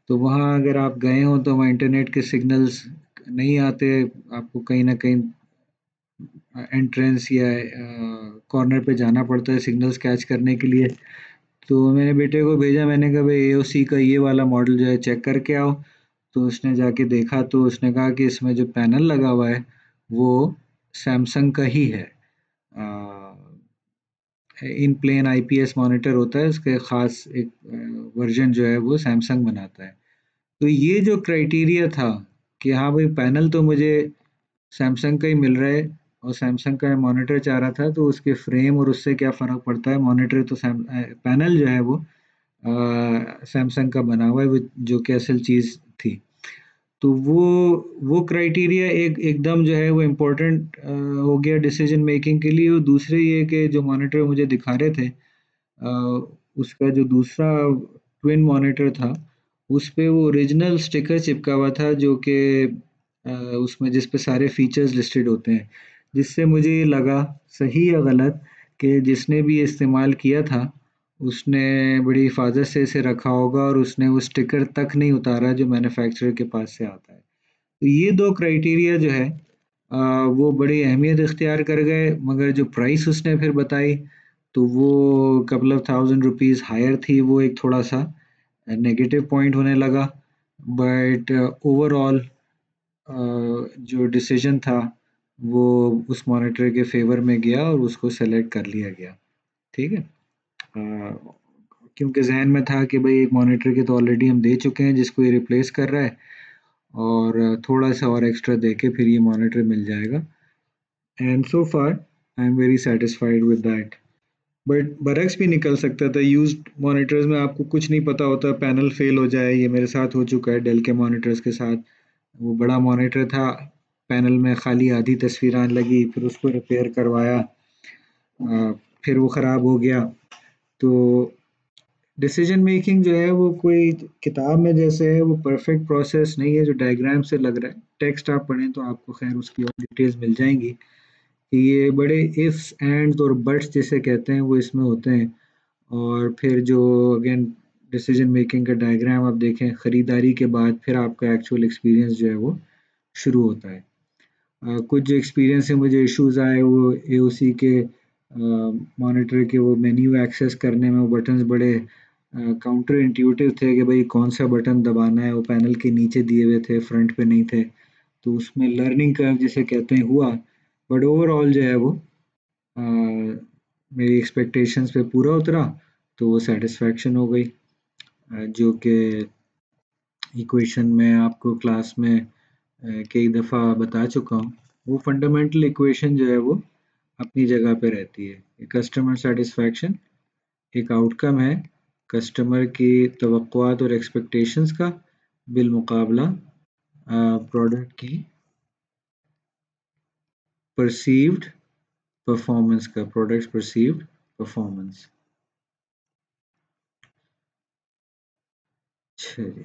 तो वहाँ अगर आप गए हो तो वहाँ इंटरनेट के सिग्नल्स नहीं आते। आपको कहीं ना कहीं एंट्रेंस या कॉर्नर पे जाना पड़ता है सिग्नल्स कैच करने के लिए। तो मैंने बेटे को भेजा, मैंने कहा भाई एओसी का ये वाला मॉडल जो है चेक करके आओ। तो उसने जाके देखा, तो उसने कहा कि इसमें जो पैनल लगा हुआ है वो सैमसंग का ही है। इन प्लेन आईपीएस मॉनिटर होता है, उसके ख़ास एक वर्जन जो है वो सैमसंग बनाता है। तो ये जो क्राइटेरिया था कि हाँ भाई पैनल तो मुझे सैमसंग का ही मिल रहा है, और सैमसंग का मॉनिटर चाह रहा था, तो उसके फ्रेम और उससे क्या फ़र्क पड़ता है, मॉनिटर तो पैनल जो है वो सैमसंग का बना हुआ है, जो कि असल चीज़ थी। तो वो क्राइटेरिया एकदम जो है वो इम्पोर्टेंट हो गया डिसीजन मेकिंग के लिए। और दूसरे ये कि जो मॉनिटर मुझे दिखा रहे थे, अ, उसका जो दूसरा ट्विन मॉनिटर था, उस पे वो ओरिजिनल स्टिकर चिपका हुआ था, जो कि उसमें जिस पे सारे फीचर्स लिस्टेड होते हैं। जिससे मुझे ये लगा, सही या गलत, कि जिसने भी इस्तेमाल किया था उसने बड़ी हिफाजत से इसे रखा होगा, और उसने वो स्टिकर तक नहीं उतारा जो मैन्युफैक्चरर के पास से आता है। तो ये दो क्राइटेरिया जो है वो बड़ी अहमियत इख्तियार कर गए। मगर जो प्राइस उसने फिर बताई, तो वो couple of thousand rupees higher थी। वो एक थोड़ा सा नेगेटिव पॉइंट होने लगा। बट ओवरऑल जो डिसीजन था वो उस मॉनिटर के फेवर में गया और उसको सेलेक्ट कर लिया गया। ठीक है। अ, क्योंकि जहन में था कि भाई एक मॉनिटर के तो ऑलरेडी हम दे चुके हैं जिसको ये रिप्लेस कर रहा है, और थोड़ा सा और एक्स्ट्रा देके फिर ये मॉनिटर मिल जाएगा। And so far I am very satisfied with that. But बरक्स भी निकल सकता था। यूज्ड मॉनिटर्स में आपको कुछ नहीं पता होता, पैनल फेल हो जाए। ये मेरे साथ हो चुका है डेल के मॉनिटर्स के साथ। वो बड़ा मॉनिटर था, पैनल में खाली आधी तस्वीर आने लगी, फिर उसको रिपेयर करवाया, फिर वो ख़राब हो गया। तो डिसीजन मेकिंग जो है वो कोई किताब में जैसे है, वो परफेक्ट प्रोसेस नहीं है जो डायग्राम से लग रहा है। टेक्स्ट आप पढ़ें तो आपको खैर उसकी और डिटेल्स मिल जाएंगी कि ये बड़े इफ्स एंड्स और बट्स जिसे कहते हैं वो इसमें होते हैं। और फिर जो अगेन डिसीजन मेकिंग का डायग्राम आप देखें, खरीदारी के बाद फिर आपका एक्चुअल एक्सपीरियंस जो है वो शुरू होता है। कुछ जो एक्सपीरियंस से मुझे इश्यूज आए वो एओसी के मॉनिटर के वो मेन्यू एक्सेस करने में वो बटन्स बड़े काउंटर इंट्यूटिव थे कि भाई कौन सा बटन दबाना है, वो पैनल के नीचे दिए हुए थे, फ्रंट पे नहीं थे। तो उसमें लर्निंग कर्व जिसे कहते हैं हुआ, बट ओवरऑल जो है वो अ, मेरी एक्सपेक्टेशंस पे पूरा उतरा, तो वो सेटिस्फैक्शन हो गई। जो कि इक्वेशन मैं आपको क्लास में कई दफ़ा बता चुका हूँ। वो फंडामेंटल इक्वेशन जो है वो अपनी जगह पे रहती है। कस्टमर सेटिस्फैक्शन एक आउटकम है कस्टमर की तवक्कुआत और एक्सपेक्टेशंस का बिलमुकाबला प्रोडक्ट की परसीव्ड परफॉर्मेंस का, प्रोडक्ट परसीव्ड परफॉर्मेंस। चलिए,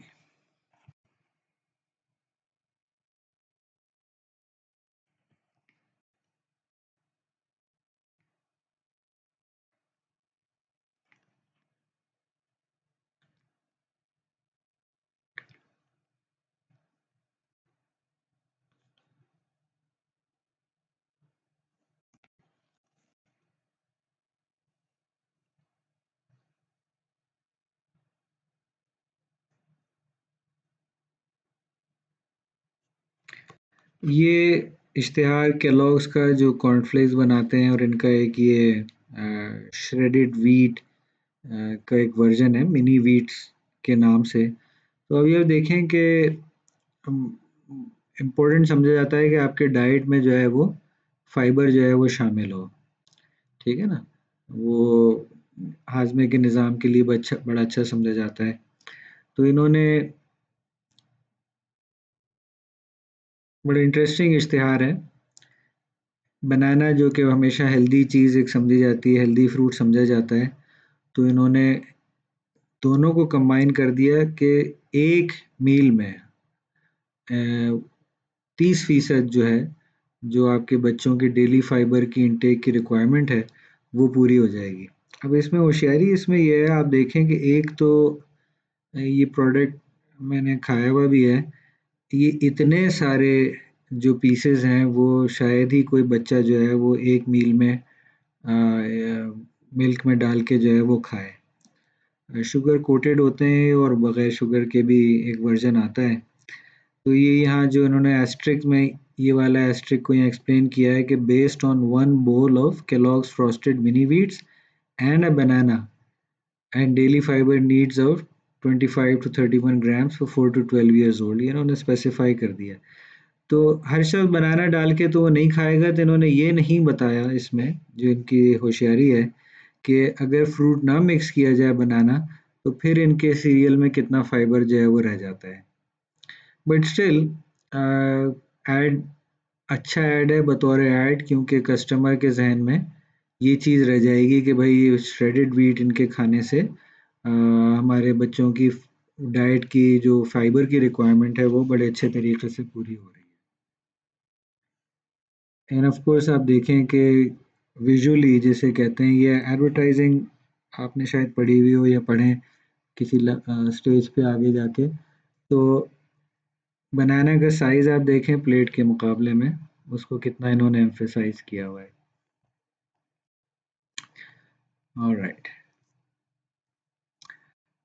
ये इश्तिहार केलॉग्स का जो कॉर्नफ्लेक्स बनाते हैं, और इनका एक ये श्रेडेड व्हीट का एक वर्जन है मिनी व्हीट्स के नाम से। तो अभी आप देखें कि इम्पोर्टेंट समझा जाता है कि आपके डाइट में जो है वो फाइबर जो है वो शामिल हो। ठीक है ना? वो हाजमे के निज़ाम के लिए बड़ा अच्छा समझा जाता है। तो इन्होंने बड़ा इंटरेस्टिंग इश्तिहार है। बनाना जो कि हमेशा हेल्दी चीज़ एक समझी जाती है, हेल्दी फ्रूट समझा जाता है। तो इन्होंने दोनों को कंबाइन कर दिया कि एक मील में 30% जो है, जो आपके बच्चों की डेली फाइबर की इंटेक की रिक्वायरमेंट है, वो पूरी हो जाएगी। अब इसमें होशियारी इसमें ये है, आप देखें कि एक तो ये प्रोडक्ट मैंने खाया हुआ भी है। ये इतने सारे जो पीसेस हैं वो शायद ही कोई बच्चा जो है वो एक मील में मिल्क में डाल के जो है वो खाए। शुगर कोटेड होते हैं और बगैर शुगर के भी एक वर्जन आता है। तो ये यहाँ जो इन्होंने एस्ट्रिक में ये वाला एस्ट्रिक को यहाँ एक्सप्लेन किया है कि based on one bowl of Kellogg's Frosted Mini Wheats and a banana and daily fibre needs of 25 to 31 grams for 4 to 12 years old, ये इन्होंने स्पेसिफाई कर दिया। तो हर शख्स बनाना डाल के तो वो नहीं खाएगा, तो इन्होंने ये नहीं बताया इसमें, जो इनकी होशियारी है, कि अगर फ्रूट ना मिक्स किया जाए बनाना, तो फिर इनके सीरियल में कितना फाइबर जो है वो रह जाता है। बट स्टिल ऐड अच्छा ऐड है बतौर ऐड, क्योंकि कस्टमर के जहन में ये चीज़ रह जाएगी कि भाई श्रेडेड व्हीट इनके खाने से हमारे बच्चों की डाइट की जो फाइबर की रिक्वायरमेंट है वो बड़े अच्छे तरीके से पूरी हो रही है। एंड ऑफ कोर्स आप देखें कि विजुअली जिसे कहते हैं, ये एडवर्टाइजिंग आपने शायद पढ़ी हुई हो या पढ़ें किसी स्टेज पे आगे जाके, तो बनाना का साइज आप देखें प्लेट के मुकाबले में, उसको कितना इन्होंने एम्फेसाइज किया हुआ है। Alright,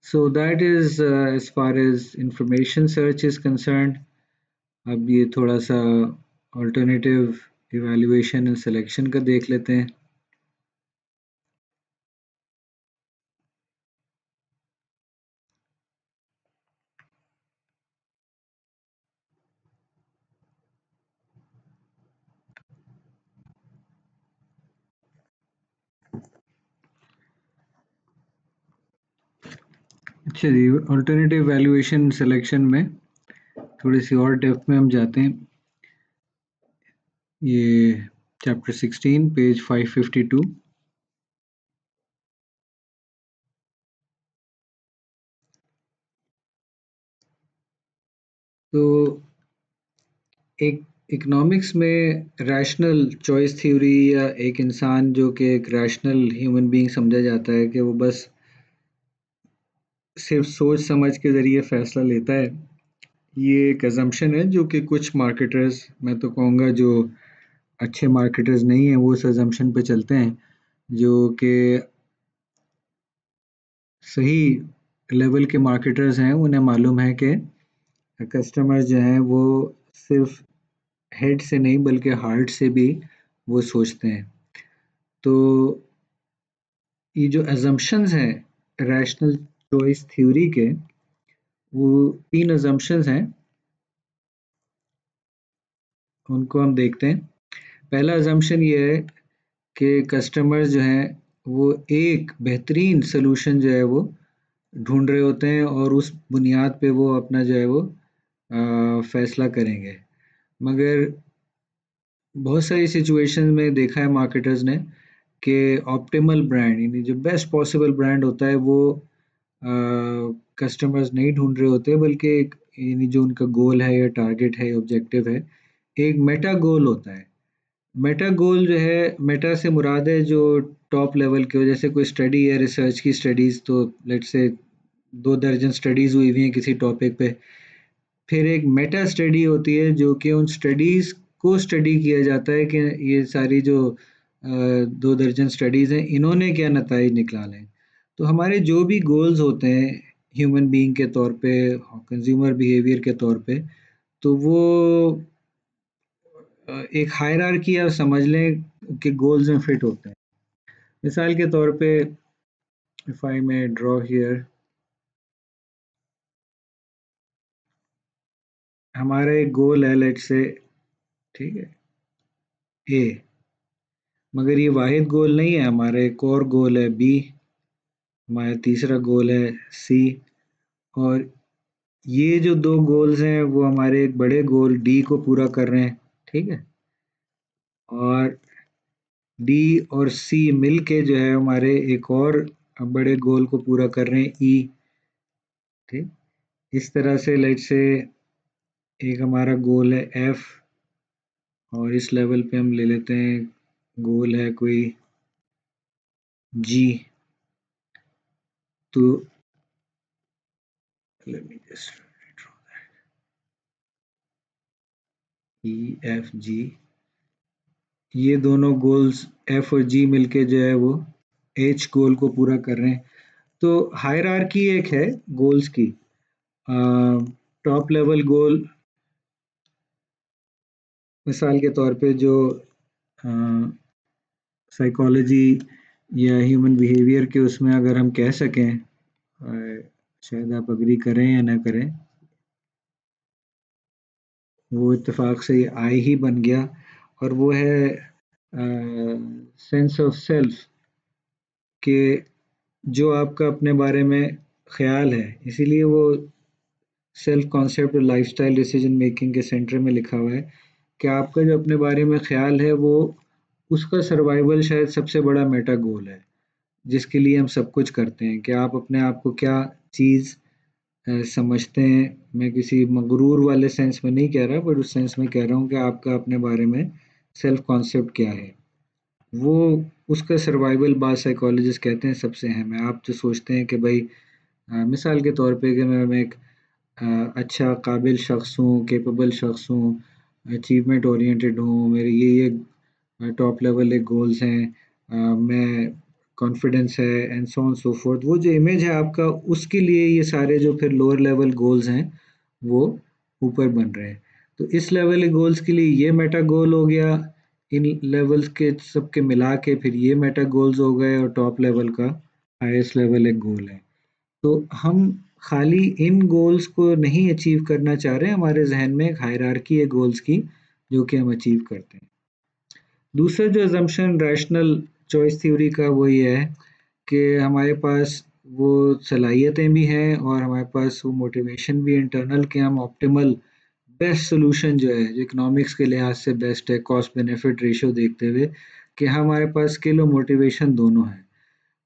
so that is as far as information search is concerned। अब ये थोड़ा सा ऑल्टरनेटिव इवैल्यूएशन एंड सिलेक्शन का देख लेते हैं। अच्छा जी, ऑल्टरनेटिव वैल्यूएशन सिलेक्शन में थोड़ी सी और डेप्थ में हम जाते हैं। ये चैप्टर 16 पेज 552। तो एक इकोनॉमिक्स में रैशनल चॉइस थ्योरी, या एक इंसान जो कि एक रैशनल ह्यूमन बीइंग समझा जाता है कि वो बस सिर्फ सोच समझ के ज़रिए फ़ैसला लेता है, ये एक अज़म्पशन है जो कि कुछ मार्केटर्स, मैं तो कहूँगा जो अच्छे मार्केटर्स नहीं हैं, वो उस अज़म्पशन पे चलते हैं, जो कि सही लेवल के मार्केटर्स हैं उन्हें मालूम है कि कस्टमर जो हैं वो सिर्फ हेड से नहीं बल्कि हार्ट से भी वो सोचते हैं। तो ये जो अजम्पशंस हैं रैशनल चॉइस थ्योरी के, वो 3 अजम्पशंस हैं, उनको हम देखते हैं। पहला अजम्पशन ये है कि कस्टमर जो हैं वो एक बेहतरीन सॉल्यूशन जो है वो ढूँढ रहे होते हैं और उस बुनियाद पे वो अपना जो है वो फैसला करेंगे। मगर बहुत सारी सिचुएशंस में देखा है मार्केटर्स ने कि ऑप्टिमल ब्रांड यानी जो बेस्ट पॉसिबल ब्रांड होता है वो कस्टमर्स नहीं ढूंढ रहे होते बल्कि एक यानी जो उनका गोल है या टारगेट है या ऑब्जेक्टिव है, एक मेटा गोल होता है। मेटा गोल जो है, मेटा से मुराद है जो टॉप लेवल के हो, जैसे कोई स्टडी है रिसर्च की स्टडीज, तो लेट्स से 2 दर्जन स्टडीज हुई हुई हैं किसी टॉपिक पे। फिर एक मेटा स्टडी होती है जो कि उन स्टडीज को स्टडी किया जाता है कि ये सारी जो 2 दर्जन स्टडीज हैं इन्होंने क्या नतीजे निकाले हैं। तो हमारे जो भी गोल्स होते हैं ह्यूमन बीइंग के तौर पे, कंज्यूमर बिहेवियर के तौर पे, तो वो एक हायरार्की आप समझ लें कि गोल्स में फिट होते हैं। मिसाल के तौर पे, if I may draw here, हमारा एक गोल है लेट्स से, ठीक है, ए, मगर ये वाहिद गोल नहीं है, हमारा एक और गोल है बी, हमारा तीसरा गोल है सी, और ये जो 2 गोल्स हैं वो हमारे एक बड़े गोल डी को पूरा कर रहे हैं, ठीक है। और डी और सी मिलके जो है हमारे एक और बड़े गोल को पूरा कर रहे हैं ई, ठीक। इस तरह से लेट से एक हमारा गोल है एफ, और इस लेवल पे हम ले लेते हैं गोल है कोई जी। तो let me just E F G, ये दोनों गोल्स एफ और जी मिलके जो है वो एच गोल को पूरा कर रहे हैं। तो हायरार्की एक है गोल्स की। टॉप लेवल गोल, मिसाल के तौर पे जो साइकोलॉजी या ह्यूमन बिहेवियर के उसमें अगर हम कह सकें, शायद आप अग्री करें या ना करें, वो इत्तेफाक से ये आई ही बन गया, और वो है सेंस ऑफ सेल्फ, कि जो आपका अपने बारे में ख्याल है, इसीलिए वो सेल्फ कॉन्सेप्ट और लाइफस्टाइल डिसीजन मेकिंग के सेंटर में लिखा हुआ है कि आपका जो अपने बारे में ख्याल है वो, उसका सर्वाइवल शायद सबसे बड़ा मेटा गोल है जिसके लिए हम सब कुछ करते हैं। कि आप अपने आप को क्या चीज़ समझते हैं। मैं किसी मगरूर वाले सेंस में नहीं कह रहा, बट उस सेंस में कह रहा हूँ कि आपका अपने बारे में सेल्फ कॉन्सेप्ट क्या है, वो उसका सर्वाइवल बात साइकोलॉजिस्ट कहते हैं सबसे अहम है। आप जो सोचते हैं कि भाई, मिसाल के तौर पे कि मैं एक अच्छा काबिल शख्स हूँ, कैपेबल शख्स हूँ, अचीवमेंट ओरिएंटेड हूँ, मेरे ये टॉप लेवल एक गोल्स हैं, मैं कॉन्फिडेंस है and so on so fourth, वो जो इमेज है आपका, उसके लिए ये सारे जो फिर लोअर लेवल गोल्स हैं वो ऊपर बन रहे हैं। तो इस लेवल के गोल्स के लिए ये मेटा गोल हो गया, इन लेवल्स के सबके मिला के फिर ये मेटा गोल्स हो गए, और टॉप लेवल का हाईएस्ट लेवल एक गोल है। तो हम खाली इन गोल्स को नहीं अचीव करना चाह रहे हैं, हमारे जहन में एक हायरार्की है गोल्स की जो कि हम अचीव करते हैं। दूसरा जो अजम्पशन रैशनल चॉइस थ्योरी का वो ये है कि हमारे पास वो सलाहियतें भी हैं और हमारे पास वो मोटिवेशन भी इंटरनल कि हम ऑप्टिमल बेस्ट सोल्यूशन जो है, जो इकोनॉमिक्स के लिहाज से बेस्ट है, कॉस्ट बेनिफिट रेशियो देखते हुए, कि हमारे पास स्किल और मोटिवेशन दोनों है।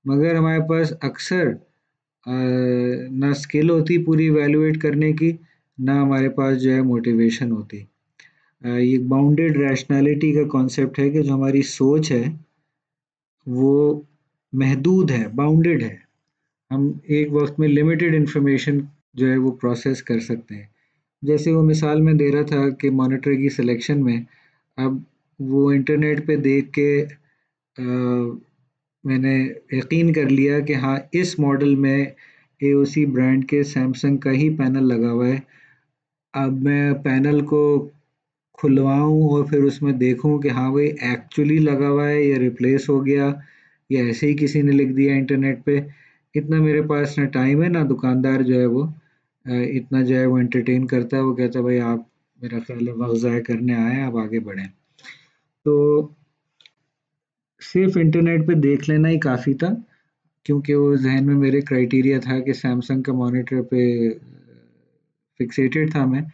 मगर हमारे पास अक्सर ना स्किल होती पूरी इवैल्यूएट करने की, ना हमारे पास जो है मोटिवेशन होती। ये बाउंडेड रैशनैलिटी का कॉन्सेप्ट है कि जो हमारी सोच है वो महदूद है, बाउंडेड है। हम एक वक्त में लिमिटेड इंफॉर्मेशन जो है वो प्रोसेस कर सकते हैं। जैसे वो मिसाल में दे रहा था कि मॉनिटर की सिलेक्शन में, अब वो इंटरनेट पे देख के मैंने यकीन कर लिया कि हाँ, इस मॉडल में एओसी ब्रांड के सैमसंग का ही पैनल लगा हुआ है। अब मैं पैनल को खुलवाऊँ और फिर उसमें देखूँ कि हाँ भाई एक्चुअली लगा हुआ है या रिप्लेस हो गया या ऐसे ही किसी ने लिख दिया इंटरनेट पे। इतना मेरे पास ना टाइम है ना दुकानदार जो है वो इतना जो है वो एंटरटेन करता है। वो कहता है भाई आप मेरा ख्याल है वक्त ज़ाया करने आए हैं, आप आगे बढ़ें। तो सिर्फ इंटरनेट पे देख लेना ही काफ़ी था, क्योंकि वो ज़हन में मेरे क्राइटेरिया था कि सैमसंग का मॉनिटर पे फिक्सेटेड था मैं,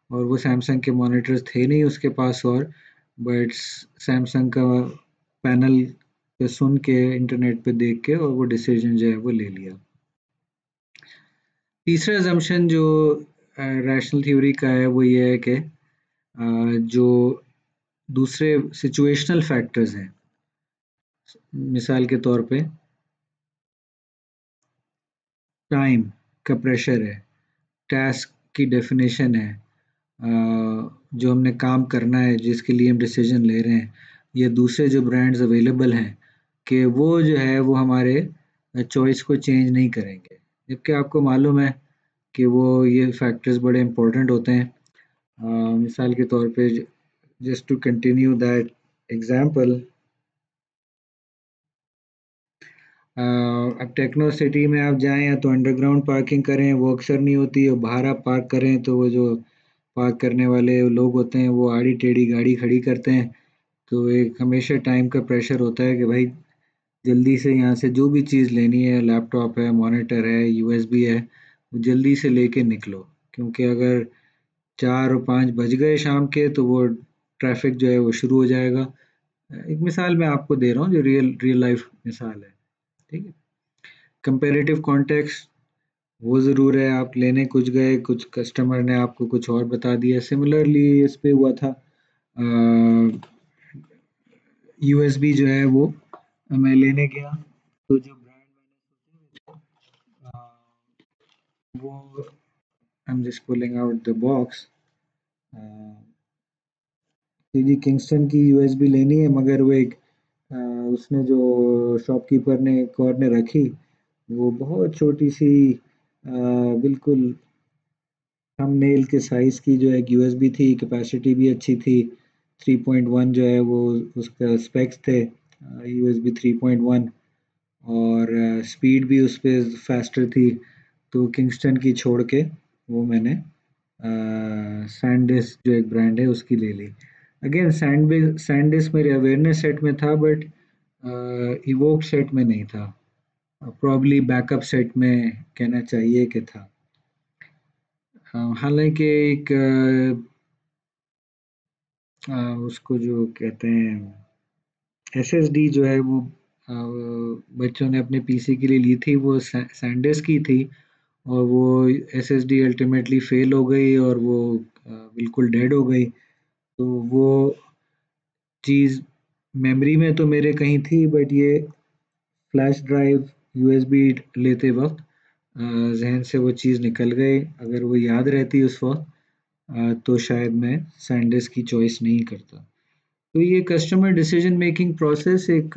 और वो सैमसंग के मॉनिटर्स थे नहीं उसके पास। और बट सैमसंग का पैनल पे सुन के इंटरनेट पे देख के और वो डिसीजन जो है वो ले लिया। तीसरा assumption जो रैशनल थ्योरी का है वो ये है कि जो दूसरे सिचुएशनल फैक्टर्स हैं, मिसाल के तौर पे टाइम का प्रेशर है, टास्क की डेफिनेशन है, जो हमने काम करना है जिसके लिए हम डिसीजन ले रहे हैं, ये दूसरे जो ब्रांड्स अवेलेबल हैं कि वो जो है वो हमारे चॉइस को चेंज नहीं करेंगे। जबकि आपको मालूम है कि वो ये फैक्टर्स बड़े इंपॉर्टेंट होते हैं। मिसाल के तौर पे just to continue that example, अब टेक्नो सिटी में आप जाएँ या तो अंडरग्राउंड पार्किंग करें, वो अक्सर नहीं होती, और बाहर आप पार्क करें तो वो जो पार्क करने वाले लोग होते हैं वो आड़ी-टेढ़ी गाड़ी खड़ी करते हैं। तो एक हमेशा टाइम का प्रेशर होता है कि भाई जल्दी से यहाँ से जो भी चीज़ लेनी है, लैपटॉप है, मॉनिटर है, यूएसबी है, वो जल्दी से लेके निकलो। क्योंकि अगर 4 और 5 बज गए शाम के तो वो ट्रैफिक जो है वो शुरू हो जाएगा। एक मिसाल मैं आपको दे रहा हूँ जो रियल रियल लाइफ मिसाल है, ठीक है? कंपैरेटिव कॉन्टेक्स्ट वो ज़रूर है, आप लेने कुछ गए, कुछ कस्टमर ने आपको कुछ और बता दिया। सिमिलरली इस पे हुआ था, यूएसबी जो है वो मैं लेने गया, तो जो ब्रांड मैंने सोचा वो I am just pulling out the box, जी किंगस्टन की यूएसबी लेनी है, मगर वो एक अ, उसने जो शॉपकीपर ने एक और ने रखी, वो बहुत छोटी सी बिल्कुल थंबनेल के साइज़ की जो एक यूएसबी थी, कैपेसिटी भी अच्छी थी, 3.1 जो है वो उसका स्पेक्स थे, यूएसबी 3.1, और स्पीड भी उस पे फास्टर थी। तो किंगस्टन की छोड़ के वो मैंने सैनडिस्क जो एक ब्रांड है उसकी ले ली। अगेन सैनडिस्क मेरे अवेयरनेस सेट में था, बट इवोक सेट में नहीं था, प्रॉब्ली बैकअप सेट में कहना चाहिए कि था। हालांकि एक उसको जो कहते हैं एसएसडी जो है वो अ, बच्चों ने अपने पीसी के लिए ली थी, वो सैनडिस्क की थी, और वो एसएसडी अल्टीमेटली फेल हो गई और वो बिल्कुल डेड हो गई। तो वो चीज़ मेमोरी में तो मेरे कहीं थी, बट ये फ्लैश ड्राइव यूएसबी लेते वक्त जहन से वो चीज़ निकल गई। अगर वो याद रहती उस वक्त तो शायद मैं सैनडिस्क की चॉइस नहीं करता। तो ये कस्टमर डिसीजन मेकिंग प्रोसेस एक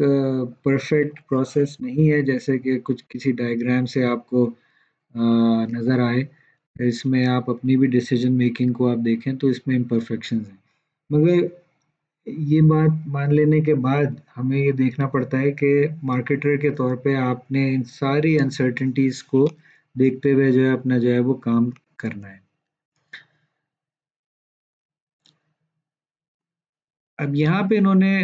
परफेक्ट प्रोसेस नहीं है, जैसे कि कुछ किसी डायग्राम से आपको नज़र आए। इसमें आप अपनी भी डिसीजन मेकिंग को आप देखें तो इसमें इम्परफेक्शंस हैं। मगर ये बात मान लेने के बाद हमें ये देखना पड़ता है कि मार्केटर के तौर पे आपने इन सारी अनसर्टेनिटीज़ को देखते हुए जो है अपना जो है वो काम करना है। अब यहाँ पे इन्होंने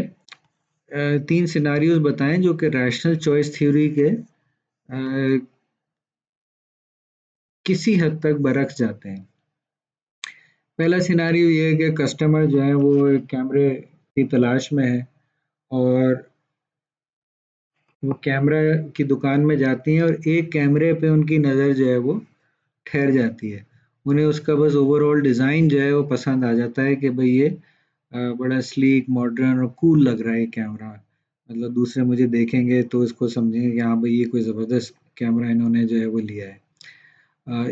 3 सिनेरियोज़ बताएँ जो कि रैशनल चॉइस थ्योरी के किसी हद तक बरख जाते हैं। पहला सिनेरियो ये है कि कस्टमर जो है वो एक कैमरे की तलाश में है, और वो कैमरा की दुकान में जाती हैं और एक कैमरे पे उनकी नज़र जो है वो ठहर जाती है। उन्हें उसका बस ओवरऑल डिज़ाइन जो है वो पसंद आ जाता है कि भई ये बड़ा स्लीक, मॉडर्न और कूल लग रहा है ये कैमरा। मतलब दूसरे मुझे देखेंगे तो इसको समझेंगे कि हाँ भई ये कोई ज़बरदस्त कैमरा इन्होंने जो है वो लिया है।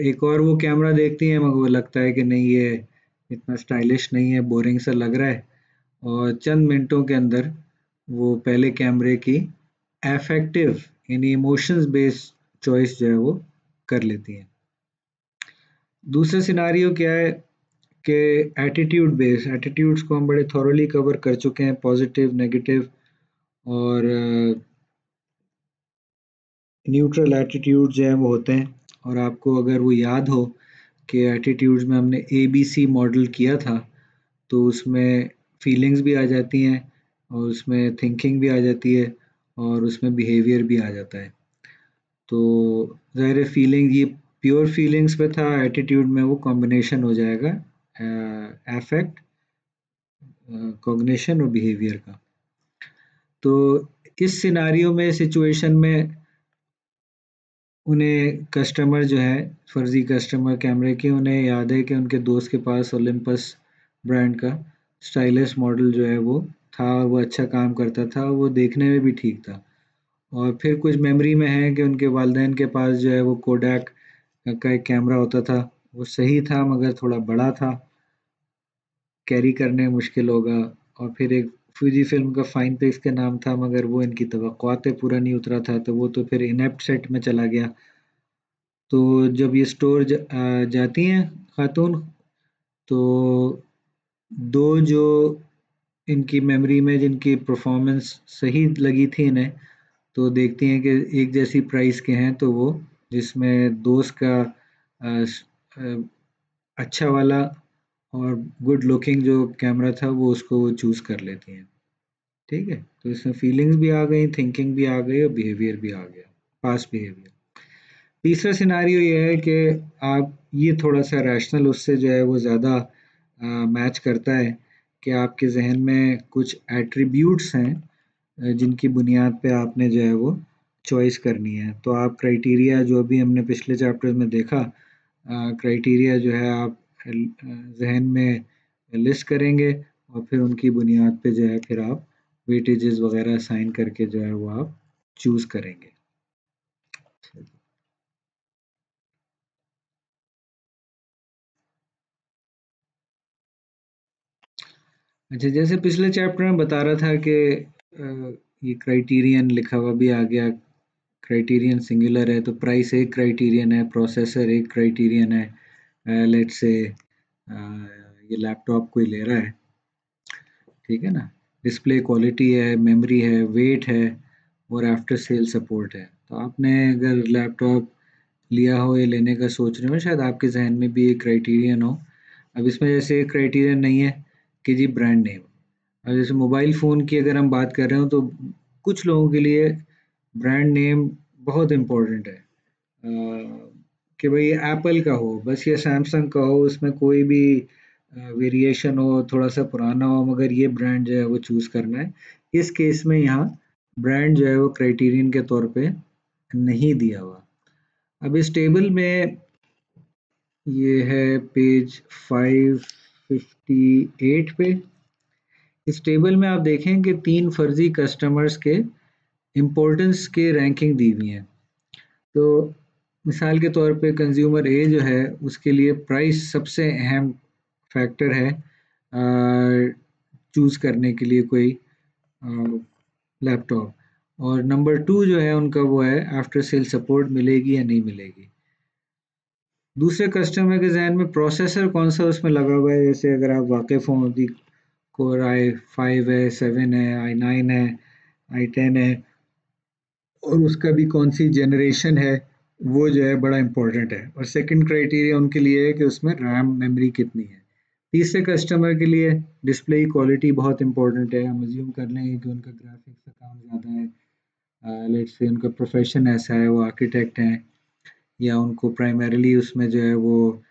एक और वो कैमरा देखती हैं मगर वो लगता है कि नहीं ये इतना स्टाइलिश नहीं है, बोरिंग सा लग रहा है, और चंद मिनटों के अंदर वो पहले कैमरे की अफेक्टिव यानी इमोशंस बेस्ड चॉइस जो है वो कर लेती हैं। दूसरा सिनारियो क्या है कि एटीट्यूड्स को हम बड़े थॉरोली कवर कर चुके हैं, पॉजिटिव, नेगेटिव और न्यूट्रल एटीट्यूड जो है वो होते हैं। और आपको अगर वो याद हो कि एटीट्यूड्स में हमने ABC मॉडल किया था, तो उसमें फीलिंग्स भी आ जाती हैं और उसमें थिंकिंग भी आ जाती है और उसमें बिहेवियर भी आ जाता है। तो ज़ाहिर है फीलिंग ये प्योर फीलिंग्स पे था, एटीट्यूड में वो कॉम्बिनेशन हो जाएगा अफेक्ट, कॉग्निशन और बिहेवियर का। तो इस सिनारियो में, सिचुएशन में उन्हें कस्टमर जो है, फर्जी कस्टमर कैमरे के, उन्हें याद है कि उनके दोस्त के पास ओलंपस ब्रांड का स्टाइलिश मॉडल जो है वो था, वो अच्छा काम करता था, वो देखने में भी ठीक था। और फिर कुछ मेमोरी में है कि उनके वालिदैन के पास जो है वो कोडैक का एक कैमरा होता था, वो सही था मगर थोड़ा बड़ा था, कैरी करने में मुश्किल होगा। और फिर एक फूजी फिल्म का फाइन पिक्स के नाम था, मगर वो इनकी तवक्कुआत पे पूरा नहीं उतरा था, तो वो तो फिर इनेप्ट सेट में चला गया। तो जब ये स्टोर जाती हैं खातून, तो दो जो इनकी मेमोरी में जिनकी परफॉर्मेंस सही लगी थी इन्हें, तो देखती हैं कि एक जैसी प्राइस के हैं, तो वो जिसमें दोस्त का अ, अच्छा वाला और गुड लुकिंग जो कैमरा था वो उसको वो चूज़ कर लेती हैं। ठीक है? तो इसमें फीलिंग्स भी आ गई, थिंकिंग भी आ गई और बिहेवियर भी आ गया, पास्ट बिहेवियर। तीसरा सिनेरियो ये है कि आप ये थोड़ा-सा रैशनल उससे जो है वो ज़्यादा मैच करता है कि आपके ज़हन में कुछ एट्रिब्यूट्स हैं जिनकी बुनियाद पे आपने जो है वो चॉइस करनी है। तो आप क्राइटेरिया जो भी हमने पिछले चैप्टर में देखा, क्राइटेरिया जो है आप ज़हन में लिस्ट करेंगे और फिर उनकी बुनियाद पे जो है फिर आप वेटेजेस वगैरह असाइन करके जो है वो आप चूज़ करेंगे। अच्छा, जैसे पिछले चैप्टर में बता रहा था कि ये क्राइटेरियन लिखा हुआ भी आ गया, क्राइटेरियन सिंगुलर है, तो प्राइस एक क्राइटेरियन है, प्रोसेसर एक क्राइटेरियन है। लेट्स से ये लैपटॉप कोई ले रहा है, ठीक है ना? डिस्प्ले क्वालिटी है, मेमोरी है, वेट है और आफ्टर सेल सपोर्ट है। तो आपने अगर लैपटॉप लिया हो या लेने का सोच रहे हो, शायद आपके ज़हन में भी एक क्राइटेरियन हो। अब इसमें जैसे एक क्राइटेरियन नहीं है कि जी ब्रांड नेम। अब जैसे मोबाइल फ़ोन की अगर हम बात कर रहे हो, तो कुछ लोगों के लिए ब्रांड नेम बहुत इम्पोर्टेंट है। कि भाई एप्पल का हो बस या सैमसंग का हो, उसमें कोई भी वेरिएशन हो, थोड़ा सा पुराना हो, मगर ये ब्रांड जो है वो चूज़ करना है। इस केस में यहाँ ब्रांड जो है वो क्राइटेरियन के तौर पे नहीं दिया हुआ। अब इस टेबल में ये है पेज 558 पे। इस टेबल में आप देखें कि 3 फर्जी कस्टमर्स के इम्पोर्टेंस के रैंकिंग दी हुई है। तो मिसाल के तौर पे कंज्यूमर ए जो है उसके लिए प्राइस सबसे अहम फैक्टर है चूज़ करने के लिए कोई लैपटॉप। और नंबर 2 जो है उनका वो है आफ्टर सेल सपोर्ट मिलेगी या नहीं मिलेगी। दूसरे कस्टमर के ज़हन में प्रोसेसर कौन सा उसमें लगा हुआ है, जैसे अगर आप वाकिफ़ हों दी कोर i5 है, 7 है, i9 है, i10 है और उसका भी कौन-सी जनरेशन है, वो जो है बड़ा इम्पोर्टेंट है। और सेकंड क्राइटेरिया उनके लिए है कि उसमें रैम मेमोरी कितनी है। तीसरे कस्टमर के लिए डिस्प्ले की क्वालिटी बहुत इम्पोर्टेंट है। हम अज़्यूम कर लेंगे कि उनका ग्राफ़िक्स का काम ज़्यादा है। लेट्स से उनका प्रोफ़ेशन ऐसा है, वो आर्किटेक्ट हैं या उनको प्राइमरीली उसमें जो है वो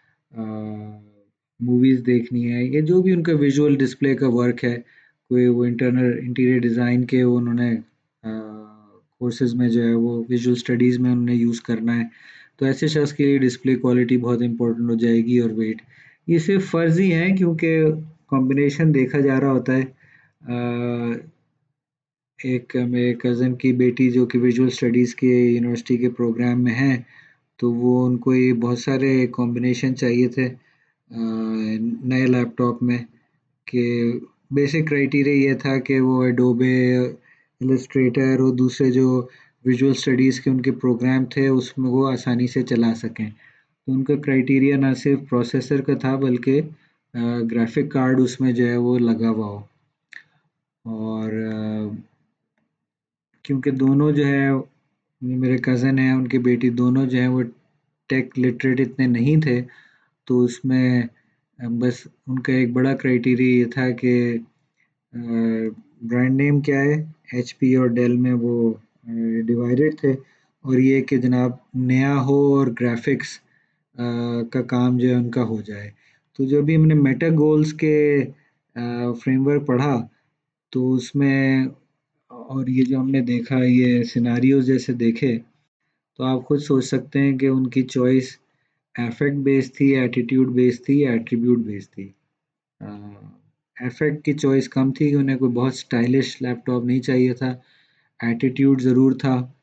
मूवीज़ देखनी है या जो भी उनका विजुअल डिस्प्ले का वर्क है, कोई वो इंटरनल इंटीरियर डिज़ाइन के उन्होंने कोर्सेज़ में जो है वो विजुअल स्टडीज़ में उन्हें यूज़ करना है, तो ऐसे शख्स के लिए डिस्प्ले क्वालिटी बहुत इम्पोर्टेंट हो जाएगी और वेट। ये सिर्फ़ फ़र्ज़ ही हैं क्योंकि कॉम्बिनेशन देखा जा रहा होता है। एक मेरे कज़न की बेटी जो कि विजुअल स्टडीज़ के यूनिवर्सिटी के प्रोग्राम में है, तो वो उनको ये बहुत सारे कॉम्बिनेशन चाहिए थे नए लैपटॉप में, कि बेसिक क्राइटेरिया ये था कि वो एडोबे इलस्ट्रेटर और दूसरे जो विजुअल स्टडीज़ के उनके प्रोग्राम थे उसमें वो आसानी से चला सकें। तो उनका क्राइटेरिया ना सिर्फ प्रोसेसर का था बल्कि ग्राफिक कार्ड उसमें जो है वो लगा हुआ हो। और क्योंकि दोनों जो है मेरे कज़न हैं उनकी बेटी दोनों जो हैं वो टेक लिटरेट इतने नहीं थे, तो उसमें बस उनका एक बड़ा क्राइटेरिया ये था कि ब्रांड नेम क्या है। एचपी और डेल में वो डिवाइडेड थे और ये कि जनाब नया हो और ग्राफिक्स का काम जो है उनका हो जाए। तो जब भी हमने मेटा गोल्स के फ्रेमवर्क पढ़ा तो उसमें और ये जो हमने देखा ये सिनारियोज जैसे देखे तो आप खुद सोच सकते हैं कि उनकी चॉइस अफेक्ट बेस्ड थी, एटीट्यूड बेस्ड थी या एट्रीब्यूट बेस्ड थी। अफेक्ट की चॉइस कम थी कि उन्हें कोई बहुत स्टाइलिश लैपटॉप नहीं चाहिए था। एटीट्यूड ज़रूर था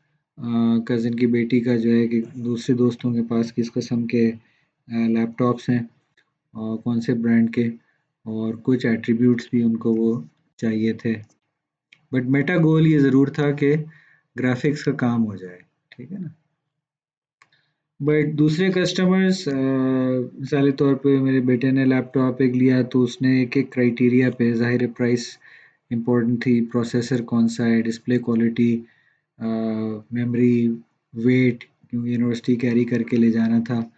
कज़न की बेटी का जो है कि दूसरे दोस्तों के पास किस किस्म के लैपटॉप्स हैं और कौन से ब्रांड के, और कुछ एट्रीब्यूट्स भी उनको वो चाहिए थे। बट मेटा गोल ये ज़रूर था कि ग्राफिक्स का काम हो जाए, ठीक है ना। बट दूसरे कस्टमर्स मिसाली तौर पे मेरे बेटे ने लैपटॉप एक लिया तो उसने एक एक क्राइटेरिया पे, ज़ाहिर है प्राइस इम्पोर्टेंट थी, प्रोसेसर कौन सा है, डिस्प्ले क्वालिटी, मेमोरी, वेट क्योंकि यूनिवर्सिटी कैरी करके ले जाना था,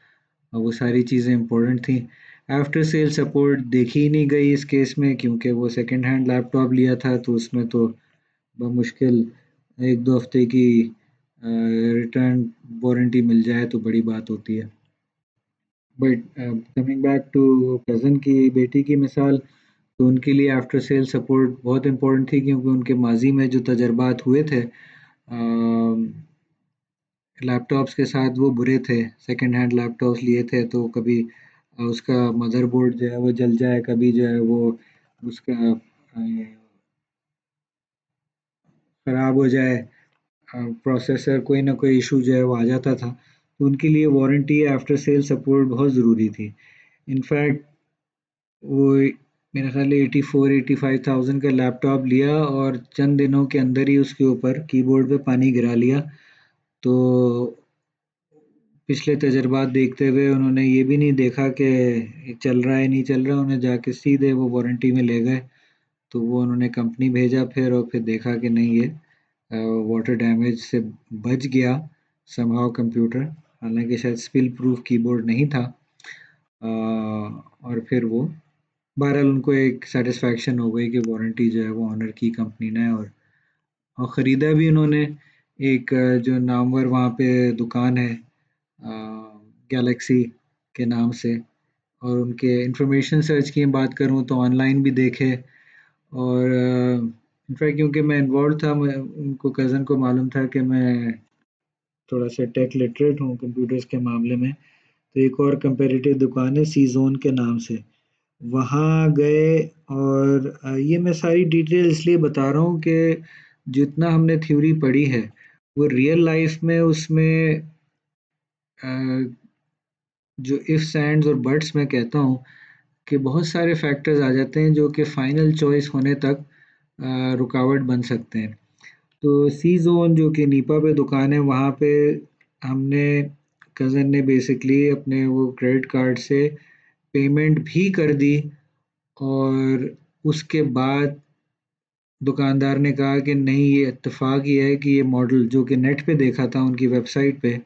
वो सारी चीज़ें इम्पोर्टेंट थी। आफ्टर सेल सपोर्ट देखी ही नहीं गई इस केस में क्योंकि वो सेकंड हैंड लैपटॉप लिया था तो उसमें तो बमुश्किल 1-2 हफ्ते की रिटर्न वारंटी मिल जाए तो बड़ी बात होती है। But coming back to cousin की बेटी की मिसाल, तो उनके लिए आफ्टर सेल सपोर्ट बहुत इम्पोर्टेंट थी क्योंकि उनके माज़ी में जो तजर्बात हुए थे लैपटॉप्स के साथ वो बुरे थे। सेकंड हैंड लैपटॉप्स लिए थे तो कभी उसका मदरबोर्ड जो है वो जल जाए, कभी जो है वो उसका ख़राब हो जाए, प्रोसेसर कोई ना कोई इशू जो है वो आ जाता था। तो उनके लिए वारंटी आफ्टर सेल सपोर्ट बहुत ज़रूरी थी। इनफैक्ट वो मेरे ख़्याल है 84-85,000 का लैपटॉप लिया और चंद दिनों के अंदर ही उसके ऊपर कीबोर्ड पे पानी गिरा लिया। तो पिछले तजुर्बात देखते हुए उन्होंने ये भी नहीं देखा कि ये चल रहा है नहीं चल रहा, उन्हें जाके सीधे वो वारंटी में ले गए। तो वो उन्होंने कंपनी भेजा फिर और फिर देखा कि नहीं ये वाटर डैमेज से बच गया समहाउ कंप्यूटर, हालांकि शायद स्पिल प्रूफ कीबोर्ड नहीं था। और फिर वो बहरहाल उनको एक सेटिस्फैक्शन हो गई कि वारंटी जो है वो ऑनर की कंपनी ने, और ख़रीदा भी उन्होंने एक जो नामवर वहाँ पे दुकान है गैलेक्सी के नाम से, और उनके इंफॉर्मेशन सर्च की बात करूँ तो ऑनलाइन भी देखे। और इनफैक्ट क्योंकि मैं इन्वॉल्व था, मैं उनको कज़न को मालूम था कि मैं थोड़ा सा टेक लिटरेट हूँ कंप्यूटर्स के मामले में, तो एक और कंपेरेटिव दुकान है सी ज़ोन के नाम से, वहाँ गए। और ये मैं सारी डिटेल इसलिए बता रहा हूँ कि जितना हमने थ्योरी पढ़ी है वो रियल लाइफ में उसमें अ, जो इफ्स एंड्स और बट्स मैं कहता हूँ कि बहुत सारे फैक्टर्स आ जाते हैं जो कि फाइनल चॉइस होने तक रुकावट बन सकते हैं। तो सी ज़ोन जो कि नीपा पे दुकान है वहाँ पे हमने कज़न ने बेसिकली अपने वो क्रेडिट कार्ड से पेमेंट भी कर दी, और उसके बाद दुकानदार ने कहा कि नहीं ये इत्तेफाक ये है कि ये मॉडल जो कि नेट पे देखा था उनकी वेबसाइट पे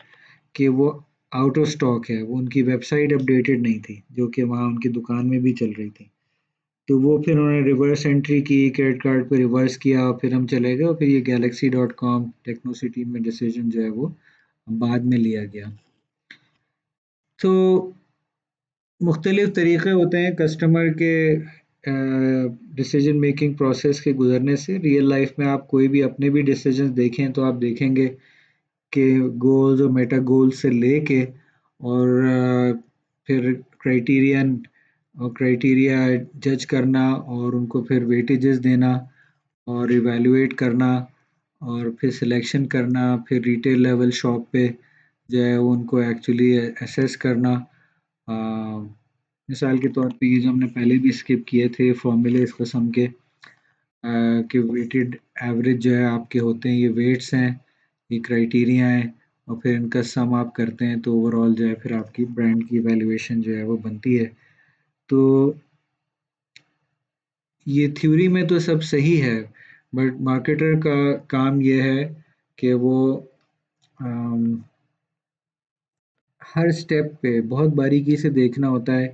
कि वो आउट ऑफ स्टॉक है, वो उनकी वेबसाइट अपडेटेड नहीं थी जो कि वहाँ उनकी दुकान में भी चल रही थी। तो वो फिर उन्होंने रिवर्स एंट्री की, क्रेडिट कार्ड पे रिवर्स किया और फिर हम चले गए और फिर ये गैलेक्सी डॉट कॉम टेक्नोसिटी में डिसीजन जो है वो बाद में लिया गया। तो मुख्तलिफ तरीक़े होते हैं कस्टमर के डिसीजन मेकिंग प्रोसेस के गुज़रने से। रियल लाइफ में आप कोई भी अपने भी डिसीजंस देखें तो आप देखेंगे कि गोल्स और मेटा गोल्स से लेके और फिर क्राइटेरिया जज करना और उनको फिर वेटेजेस देना और इवैल्यूएट करना और फिर सिलेक्शन करना, फिर रिटेल लेवल शॉप पे जो है वो उनको एक्चुअली असेस करना। अ, मिसाल के तौर पे ये जो हमने पहले भी स्किप किए थे फॉर्मूले इस किस्म के कि वेटेड एवरेज जो है आपके होते हैं, ये वेट्स हैं ये क्राइटेरिया है, और फिर इनका सम आप करते हैं तो ओवरऑल जो है फिर आपकी ब्रांड की वैल्यूएशन जो है वो बनती है। तो ये थ्योरी में तो सब सही है, बट मार्केटर का काम ये है कि वो अम, हर स्टेप पे बहुत बारीकी से देखना होता है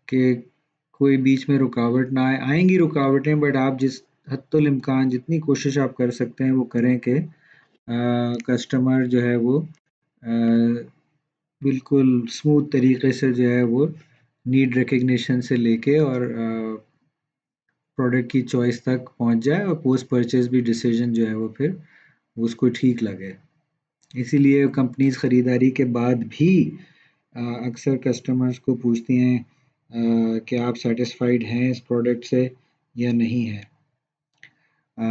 कि कोई बीच में रुकावट ना आए। आएंगी रुकावटें, बट आप जिस हद्दुल इम्कान जितनी कोशिश आप कर सकते हैं वो करें कि कस्टमर जो है वो बिल्कुल स्मूथ तरीके से जो है वो नीड रिकग्निशन से लेके और प्रोडक्ट की चॉइस तक पहुंच जाए, और पोस्ट परचेज भी डिसीजन जो है वो फिर उसको ठीक लगे। इसीलिए कंपनीज खरीदारी के बाद भी अक्सर कस्टमर्स को पूछती हैं कि आप सेटिस्फाइड हैं इस प्रोडक्ट से या नहीं है। अ,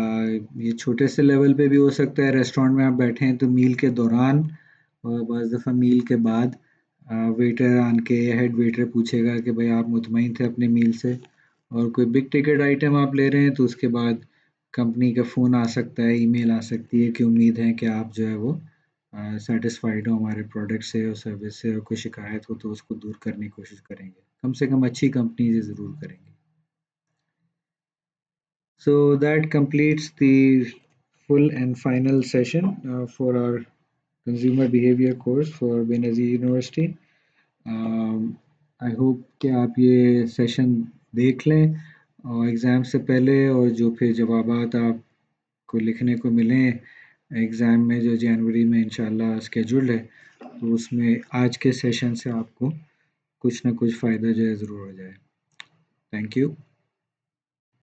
ये छोटे से लेवल पे भी हो सकता है, रेस्टोरेंट में आप बैठे हैं तो मील के दौरान और बस दफ़ा मील के बाद वेटर आन के हेड वेटर पूछेगा कि भाई आप मुतमईन थे अपने मील से, और कोई बिग टिकट आइटम आप ले रहे हैं तो उसके बाद कंपनी का फ़ोन आ सकता है, ईमेल आ सकती है कि उम्मीद है कि आप जो है वो सेटिस्फाइड हो हमारे प्रोडक्ट से और सर्विस से, और कोई शिकायत हो तो उसको दूर करने की कोशिश करेंगे, कम से कम अच्छी कंपनी से ज़रूर करेंगे। So that completes the full and final session for our consumer behavior course for Benazir University. I hope कि आप ये सेशन देख लें और एग्ज़ाम से पहले, और जो फिर जवाबात आपको लिखने को मिलें एग्ज़ाम में जो जनवरी में इंशाल्लाह स्केड्यूल्ड है, तो उसमें आज के सेशन से आपको कुछ ना कुछ फ़ायदा जो है ज़रूर हो जाए। Thank you.